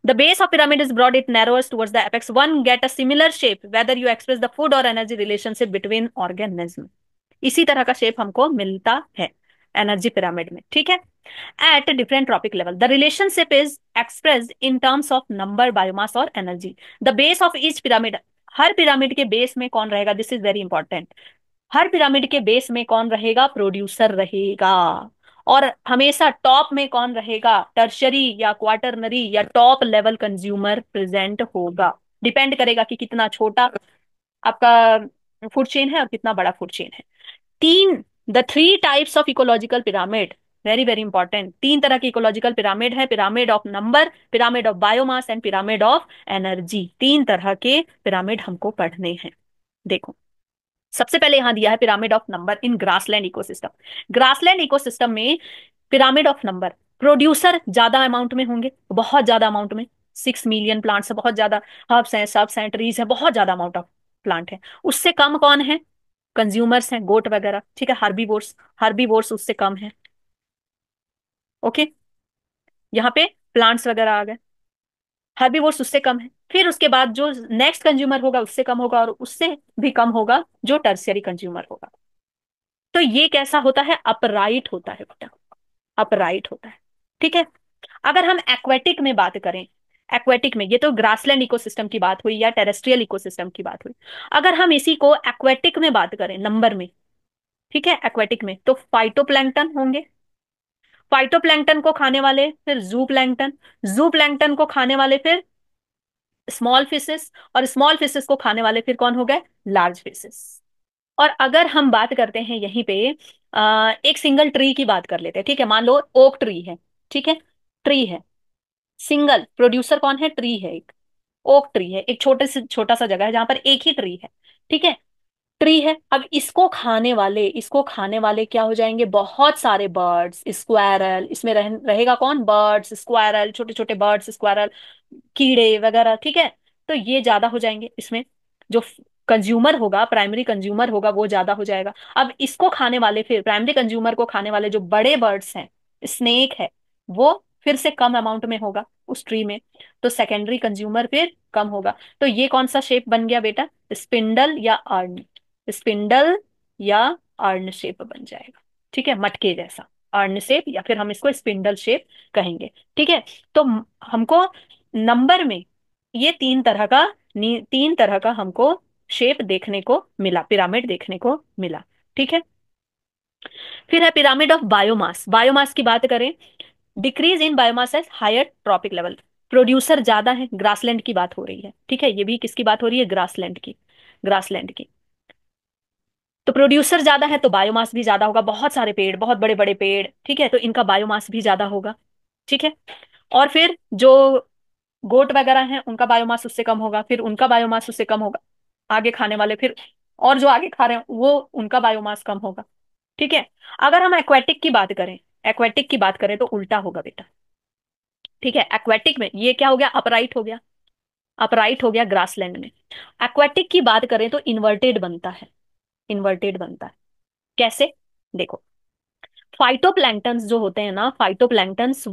The base of pyramid is broad, it narrows towards the apex. One get a similar shape whether you express the food or energy relationship between organism. इसी तरह का शेप हमको मिलता है एनर्जी पिरामिड में। ठीक है, at different trophic level the relationship is expressed in terms of number, biomass और energy. The base of each pyramid, her pyramid के बेस में कौन रहेगा, this is very important. Her pyramid के बेस में कौन रहेगा, प्रोड्यूसर रहेगा। और हमेशा टॉप में कौन रहेगा, टर्शरी या क्वार्टरनरी या टॉप लेवल कंज्यूमर प्रेजेंट होगा। डिपेंड करेगा कि कितना छोटा आपका फूड चेन है और कितना बड़ा फूड चेन है। तीन, the three types of ecological pyramid, very very important. तीन तरह की इकोलॉजिकल पिरामिड है, pyramid of number, pyramid of biomass and pyramid of energy. तीन तरह के पिरामिड हमको पढ़ने हैं। देखो, सबसे पहले यहां दिया है pyramid of number in grassland ecosystem. Grassland ecosystem में पिरामिड ऑफ नंबर, प्रोड्यूसर ज्यादा अमाउंट में होंगे, बहुत ज्यादा अमाउंट में। 6 मिलियन प्लांट्स है, बहुत ज्यादा। हर्ब्स हैं, सब्स हैं, ट्रीज है, बहुत ज्यादा अमाउंट ऑफ प्लांट है। उससे कम कौन है, कंज्यूमर्स हैं, गोट वगैरह। ठीक है, हर्बीवोर्स, हर्बीवोर्स उससे कम है। ओके, यहाँ पे प्लांट्स वगैरह आ गए, हर्बीवोर्स उससे कम है। फिर उसके बाद जो नेक्स्ट कंज्यूमर होगा उससे कम होगा, और उससे भी कम होगा जो टर्शियरी कंज्यूमर होगा। तो ये कैसा होता है, अपराइट होता है बेटा, अपराइट होता है। ठीक है, अगर हम एक्वेटिक में बात करें, एक्वेटिक में, ये तो ग्रासलैंड इकोसिस्टम की बात हुई या टेरेस्ट्रियल इकोसिस्टम की बात हुई। अगर हम इसी को एक्वेटिक में बात करें, नंबर में, ठीक है, एक्वेटिक में, तो फाइटोप्लैंक्टन होंगे। फाइटोप्लैंक्टन को खाने वाले फिर जू प्लैंक्टन, जू प्लैंक्टन को खाने वाले फिर स्मॉल फिशेस, और स्मॉल फिशेस को खाने वाले फिर कौन हो गए, लार्ज फिशेस। और अगर हम बात करते हैं यहीं पे एक सिंगल ट्री की बात कर लेते हैं, ठीक है, मान लो ओक ट्री है, ठीक है, ट्री है, सिंगल प्रोड्यूसर कौन है, ट्री है एक, ओक ट्री है, एक छोटा सा जगह है जहां पर एक ही ट्री है, ठीक है, ट्री है। अब इसको खाने वाले क्या हो जाएंगे, बहुत सारे बर्ड्स, स्क्वायरल, इसमें रहेगा कौन, बर्ड्स, स्क्वायरल, छोटे छोटे बर्ड्स, स्क्वायरल, कीड़े वगैरह, ठीक है। तो ये ज्यादा हो जाएंगे इसमें, जो कंज्यूमर होगा, प्राइमरी कंज्यूमर होगा, वो ज्यादा हो जाएगा। अब इसको खाने वाले, फिर प्राइमरी कंज्यूमर को खाने वाले जो बड़े बर्ड्स हैं, स्नेक है, वो फिर से कम अमाउंट में होगा उस ट्री में, तो सेकेंडरी कंज्यूमर फिर कम होगा। तो ये कौन सा शेप बन गया बेटा, स्पिंडल या अर्न, स्पिंडल या अर्न शेप बन जाएगा, ठीक है, मटके जैसा, अर्न शेप, या फिर हम इसको स्पिंडल शेप कहेंगे, ठीक है। तो हमको नंबर में ये तीन तरह का हमको शेप देखने को मिला, पिरामिड देखने को मिला, ठीक है। फिर है पिरामिड ऑफ बायोमास। बायोमास की बात करें, decrease in biomass as higher trophic level, producer ज्यादा है, ग्रासलैंड की बात हो रही है, ठीक है, ये भी किसकी बात हो रही है, ग्रासलैंड की, ग्रासलैंड की। तो प्रोड्यूसर ज्यादा है तो बायोमास भी ज्यादा होगा, बहुत सारे पेड़, बहुत बड़े बड़े पेड़, ठीक है, तो इनका बायोमास भी ज्यादा होगा, ठीक है। और फिर जो गोट वगैरह हैं उनका बायोमास उससे कम होगा, फिर उनका बायोमास उससे कम होगा, आगे खाने वाले फिर, और जो आगे खा रहे हैं वो, उनका बायोमास कम होगा, ठीक है। अगर हम एक्वेटिक की बात करें, एक्वेटिक की बात करें तो उल्टा होगा बेटा, ठीक है। एक्वेटिक में ये क्या हो गया, अपराइट हो गया, अपराइट हो गया ग्रासलैंड में। एक्वेटिक की बात करें तो इन्वर्टेड बनता है, इन्वर्टेड बनता है। कैसे, देखो, फाइटोप्लैंक्टन्स जो होते हैं ना, फाइटोप्लैंक्टन्स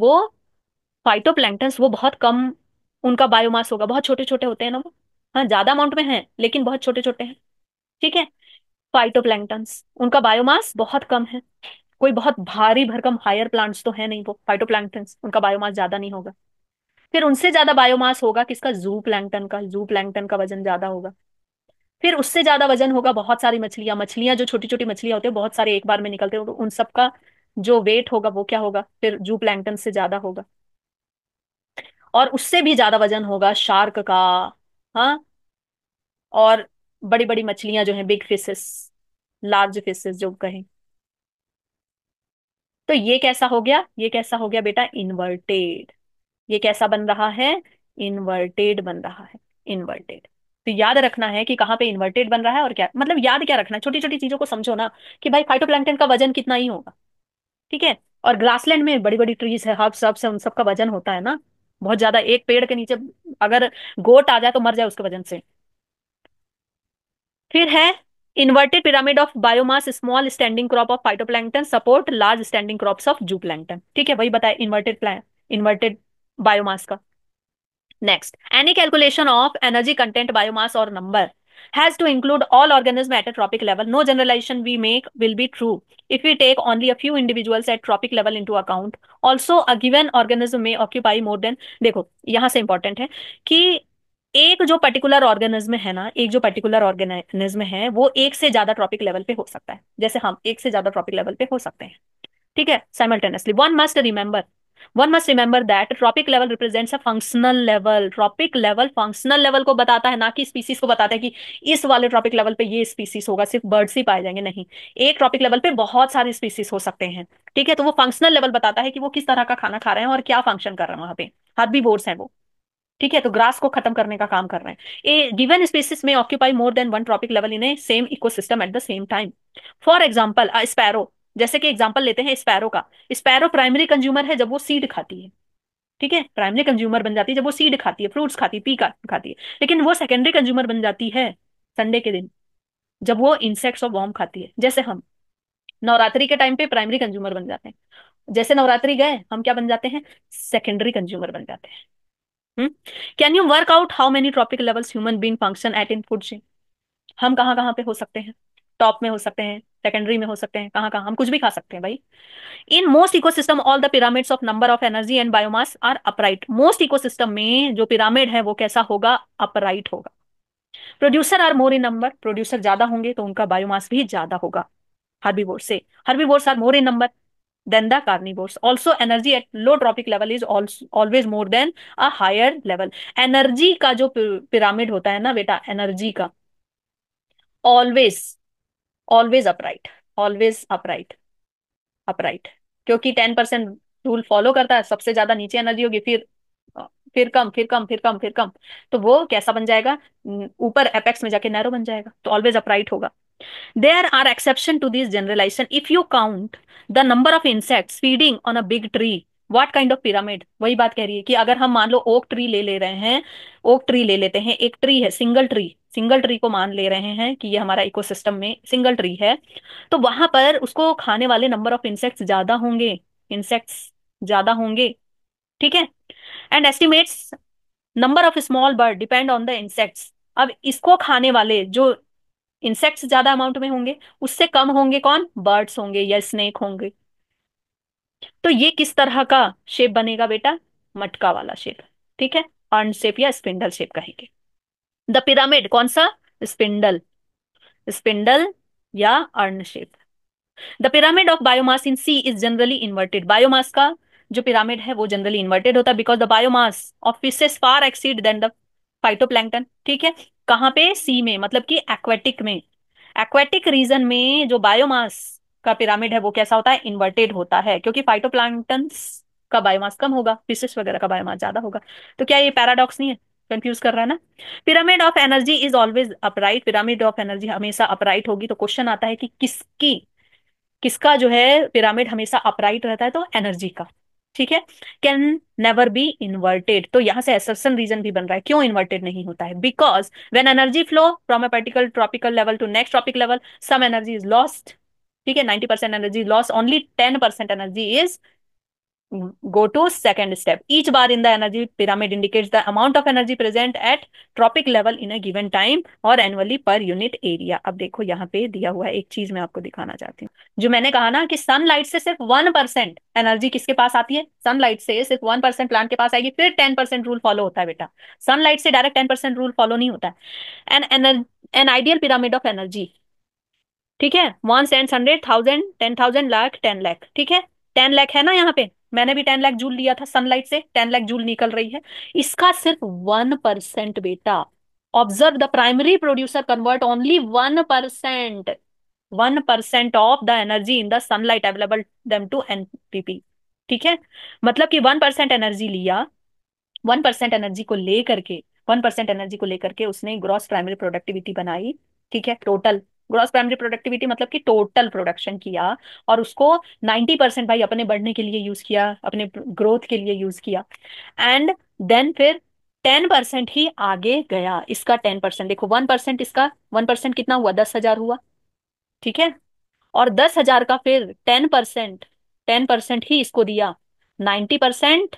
वो बहुत कम, उनका बायोमास होगा, बहुत छोटे छोटे होते हैं ना वो, हाँ ज्यादा अमाउंट में है लेकिन बहुत छोटे छोटे हैं, ठीक है। फाइटोप्लैंक्टन्स उनका बायोमास बहुत कम है, कोई बहुत भारी भरकम हायर प्लांट्स तो है नहीं वो फाइटोप्लैंक्टन्स, उनका बायोमास ज्यादा नहीं होगा। फिर उनसे ज्यादा बायोमास होगा किसका, जू प्लैंक्टन का, जू प्लैंक्टन का वजन ज्यादा होगा। फिर उससे ज्यादा वजन होगा बहुत सारी मछलियां, मछलियां जो छोटी छोटी मछलियां होती है, बहुत सारे एक बार में निकलते हो, तो उन सबका जो वेट होगा वो क्या होगा, फिर जू प्लैंक्टन से ज्यादा होगा। और उससे भी ज्यादा वजन होगा शार्क का, हाँ, और बड़ी बड़ी मछलियां जो हैं, बिग फिशेस, लार्ज फिशेस जो कहें। तो ये कैसा हो गया, ये कैसा हो गया बेटा, इन्वर्टेड। ये कैसा बन रहा है, इन्वर्टेड बन रहा है, इन्वर्टेड। तो याद रखना है कि कहाँ पे इन्वर्टेड बन रहा है, और क्या मतलब, याद क्या रखना है, छोटी छोटी चीजों को समझो ना, कि भाई फाइटोप्लैंक्टन का वजन कितना ही होगा, ठीक है। और ग्रासलैंड में बड़ी बड़ी ट्रीज है, हर्ब सब से, उन सबका वजन होता है ना बहुत ज्यादा, एक पेड़ के नीचे अगर गोट आ जाए तो मर जाए उसके वजन से। फिर है inverted pyramid of biomass, small standing crop of phytoplankton support large standing crops of जू प्लैंक्टन, ठीक है, वही बताया इन्वर्टेड प्लान, इन्वर्टेड बायोमास का। Next, any calculation of energy content, biomass or number has to include all organisms at a tropic level. No generalization we make will be true if we take only a few individuals at tropic level into account. Also, a given organism may occupy more than, देखो यहां से important है कि एक जो particular organism है ना, एक जो पर्टिकुलर ऑर्गेनिज्म है वो एक से ज्यादा ट्रॉपिक लेवल पे हो सकता है, जैसे हम एक से ज्यादा ट्रॉपिक लेवल पे हो सकते हैं, ठीक है, simultaneously. One must remember that trophic level represents a functional level, trophic level functional level को बताता है, ना कि स्पीसीज को बताता है कि इस वाले ट्रॉपिक लेवल पे ये स्पीसीज होगा, सिर्फ बर्ड्स ही पाए जाएंगे, नहीं, एक ट्रॉपिक लेवल पे बहुत सारे स्पीसीज हो सकते हैं, ठीक है। तो वो फंक्शनल लेवल बताता है कि वो किस तरह का खाना खा रहे हैं और क्या फंक्शन कर रहे हैं वहां पे, हर्बीवोर्स हैं वो, ठीक है, तो ग्रास को खत्म करने का काम कर रहे हैं। ए गिवन स्पीसीज में occupy more than one tropic level in A same ecosystem at the same time. For example sparrow, जैसे कि एग्जाम्पल लेते हैं स्पैरो का। स्पैरो प्राइमरी कंज्यूमर है जब वो सीड खाती है, ठीक है, प्राइमरी कंज्यूमर बन जाती है जब वो सीड खाती है, फ्रूट्स खाती है, खाती है। लेकिन वो सेकेंडरी कंज्यूमर बन जाती है संडे के दिन, जब वो इंसेक्ट्स और वॉर्म खाती है। जैसे हम नवरात्रि के टाइम पे प्राइमरी कंज्यूमर बन जाते हैं, जैसे नवरात्रि गए हम क्या बन जाते हैं, सेकेंडरी कंज्यूमर बन जाते हैं। Can you work out how many trophic levels human being function at in food chain. हम कहाँ कहाँ पे हो सकते हैं, टॉप में हो सकते हैं, सेकेंडरी में हो सकते हैं, कहाँ कहाँ हम कुछ भी खा सकते हैं भाई। In most ecosystem all the pyramids of number of energy and biomass are upright. Most ecosystem में जो पिरामिड है वो कैसा होगा, अपराइट होगा। Producer are more in number, producer ज्यादा होंगे तो उनका बायोमास भी ज्यादा होगा हर्बीवोर से। Herbivores are more in number than the carnivores. Also energy at low trophic level is always more than a higher level. Energy का जो पिरामिड होता है ना बेटा, एनर्जी का always always upright, always upright, upright. क्योंकि 10% rule follow करता है, सबसे ज्यादा नीचे एनर्जी होगी, फिर कम, फिर कम, फिर कम, फिर कम। तो वो कैसा बन जाएगा? ऊपर एपेक्स में जाके नैरो बन जाएगा, तो ऑलवेज अपराइट होगा। There are exception to this generalization. If you count the number of insects feeding on a big tree, what kind of pyramid? वही बात कह रही है कि अगर हम मान लो ओक ट्री ले रहे हैं, ओक ट्री ले लेते हैं, एक ट्री है, सिंगल ट्री को मान ले रहे हैं कि ये हमारा इकोसिस्टम में सिंगल ट्री है, तो वहां पर उसको खाने वाले नंबर ऑफ इंसेक्ट्स ज्यादा होंगे, इंसेक्ट्स ज्यादा होंगे, ठीक है। And estimates number of small bird depend on the insects. अब इसको खाने वाले जो इंसेक्ट्स ज्यादा अमाउंट में होंगे, उससे कम होंगे कौन? बर्ड्स होंगे या स्नेक होंगे। तो ये किस तरह का शेप बनेगा बेटा? मटका वाला शेप, ठीक है। अर्न शेप या स्पिंडल शेप कहेंगे। द पिरामिड कौन सा? स्पिंडल, स्पिंडल या urn shape. The pyramid of biomass in sea is generally inverted. Biomass का जो पिरामिड है वो जनरली इन्वर्टेड होता है, because the biomass of fishes far exceed than the phytoplankton, ठीक है। कहाँ पे? सी में, मतलब कि एक्वेटिक में। एक्वेटिक रीजन में जो बायोमास का पिरामिड है वो कैसा होता है? इन्वर्टेड होता है, क्योंकि फाइटोप्लैंक्टन का बायोमास कम होगा, फिशेस वगैरह का बायोमास ज्यादा होगा। तो क्या ये पैराडॉक्स नहीं है? कंफ्यूज कर रहा है ना? Pyramid of energy is always upright. Pyramid of energy हमेशा अपराइट होगी। तो क्वेश्चन आता है कि किसकी, किसका जो है पिरामिड हमेशा अपराइट रहता है? तो एनर्जी का, ठीक है। Can never be inverted. तो यहां से असर्शन रीजन भी बन रहा है क्यों इन्वर्टेड नहीं होता है। Because when energy flow from a particular tropical level to next trophic level, some energy is lost, ठीक है। 90% energy loss, only 10% energy is go to second step. Each bar in the energy pyramid indicates the amount of energy present at tropic level in a given time और annually per unit area। अब देखो यहाँ पे दिया हुआ है, एक चीज मैं आपको दिखाना चाहती हूँ। जो मैंने कहा ना कि सनलाइट से सिर्फ 1% एनर्जी किसके पास आती है? सनलाइट से सिर्फ 1% प्लांट के पास आएगी, फिर 10% रूल फॉलो होता है बेटा। सनलाइट से डायरेक्ट 10% रूल फॉलो नहीं होता है। An ideal pyramid of energy, ठीक है। 1 cents 100 1000 10,000 लाख 10 लाख, ठीक है। 10 लाख है ना यहाँ पे, मैंने भी 10 लाख जूल लिया था, सनलाइट से 10 लाख जूल निकल रही है। इसका सिर्फ 1% बेटा। Observe the primary producer convert only 1%, 1% of the energy in the sunlight available them to NPP, ठीक है। मतलब कि 1% एनर्जी लिया, 1% एनर्जी को लेकर के, 1% एनर्जी को लेकर के उसने ग्रॉस प्राइमरी प्रोडक्टिविटी बनाई, ठीक है। टोटल ग्रॉस प्राइमरी प्रोडक्टिविटी मतलब कि टोटल प्रोडक्शन किया, और उसको 90% भाई अपने बढ़ने के लिए यूज किया, अपने ग्रोथ के लिए यूज किया। एंड देन फिर 10% ही आगे गया। इसका 10% देखो, 1% इसका, 1% कितना हुआ? 10,000 हुआ, ठीक है। और 10,000 का फिर 10%, 10% ही इसको दिया। 90%,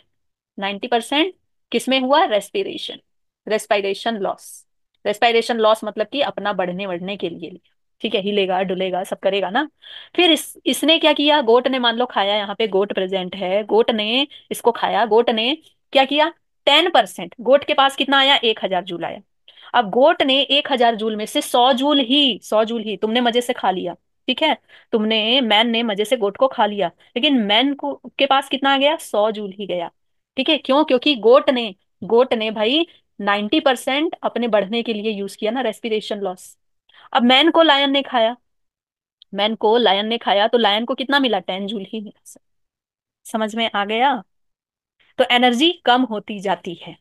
90% किसमें हुआ? Respiration, respiration loss. Respiration loss मतलब कि अपना बढ़ने बढ़ने के लिए लिया, ठीक है। हिलेगा डुलेगा सब करेगा ना। फिर इसने क्या किया? गोट ने मान लो खाया, यहाँ पे गोट प्रेजेंट है, गोट ने इसको खाया, गोट ने क्या किया? 10%, गोट के पास कितना आया? 1,000 जूल आया। अब गोट ने 1,000 जूल में से 100 जूल ही, 100 जूल ही तुमने मजे से खा लिया, ठीक है। तुमने, मैन ने मजे से गोट को खा लिया, लेकिन मैन को के पास कितना आ गया? 100 जूल ही गया, ठीक है। क्यों? क्योंकि गोट ने भाई 90% अपने बढ़ने के लिए यूज किया ना, रेस्पिरेशन लॉस। अब मैन को लायन ने खाया, तो लायन को कितना मिला? 10 जूल ही मिला। समझ में आ गया? तो एनर्जी कम होती जाती है।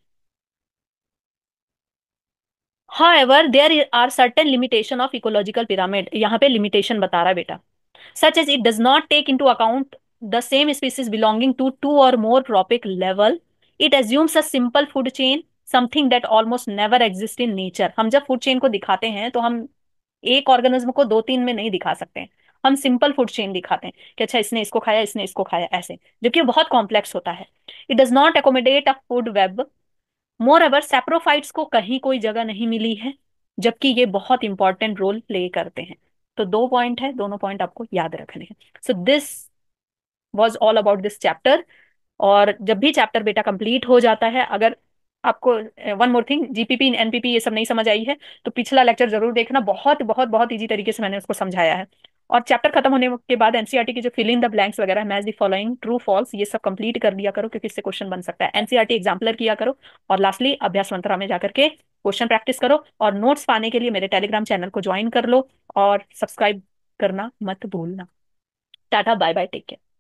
However, there are certain limitation of ecological pyramid। यहाँ पे limitation बता रहा है बेटा। Such as it does not take into account the same species belonging to two or more tropic level. It assumes a simple food chain, something that almost never exists in nature। हम जब food chain को दिखाते हैं तो हम एक organism को दो तीन में नहीं दिखा सकते हैं। हम सिंपल फूड चेन दिखाते हैं कि अच्छा इसने इसको खाया, इसने इसको खाया, ऐसे, जबकि ये बहुत कॉम्प्लेक्स होता है। It does not accommodate a food web. More ever saprophytes को कहीं कोई जगह नहीं मिली है, जबकि ये बहुत इंपॉर्टेंट रोल प्ले करते हैं। तो दो पॉइंट है, दोनों पॉइंट आपको याद रखने हैं। So this was all about this chapter. और जब भी चैप्टर बेटा कंप्लीट हो जाता है, अगर आपको one more thing, GPP NPP ये सब नहीं समझ आई है तो पिछला लेक्चर जरूर देखना, बहुत बहुत बहुत इजी तरीके से मैंने उसको समझाया है। और चैप्टर खत्म होने के बाद एनसीईआरटी की जो फिल इन द ब्लैंक्स वगैरह, match the following true false, ये सब कंप्लीट कर लिया करो, क्योंकि इससे क्वेश्चन बन सकता है। एनसीईआरटी एग्जाम्पलर किया करो, और लास्टली अभ्यास मंत्रा में जाकर के क्वेश्चन प्रैक्टिस करो। और नोट्स पाने के लिए मेरे टेलीग्राम चैनल को ज्वाइन कर लो और सब्सक्राइब करना मत भूलना। Tata bye bye, take care.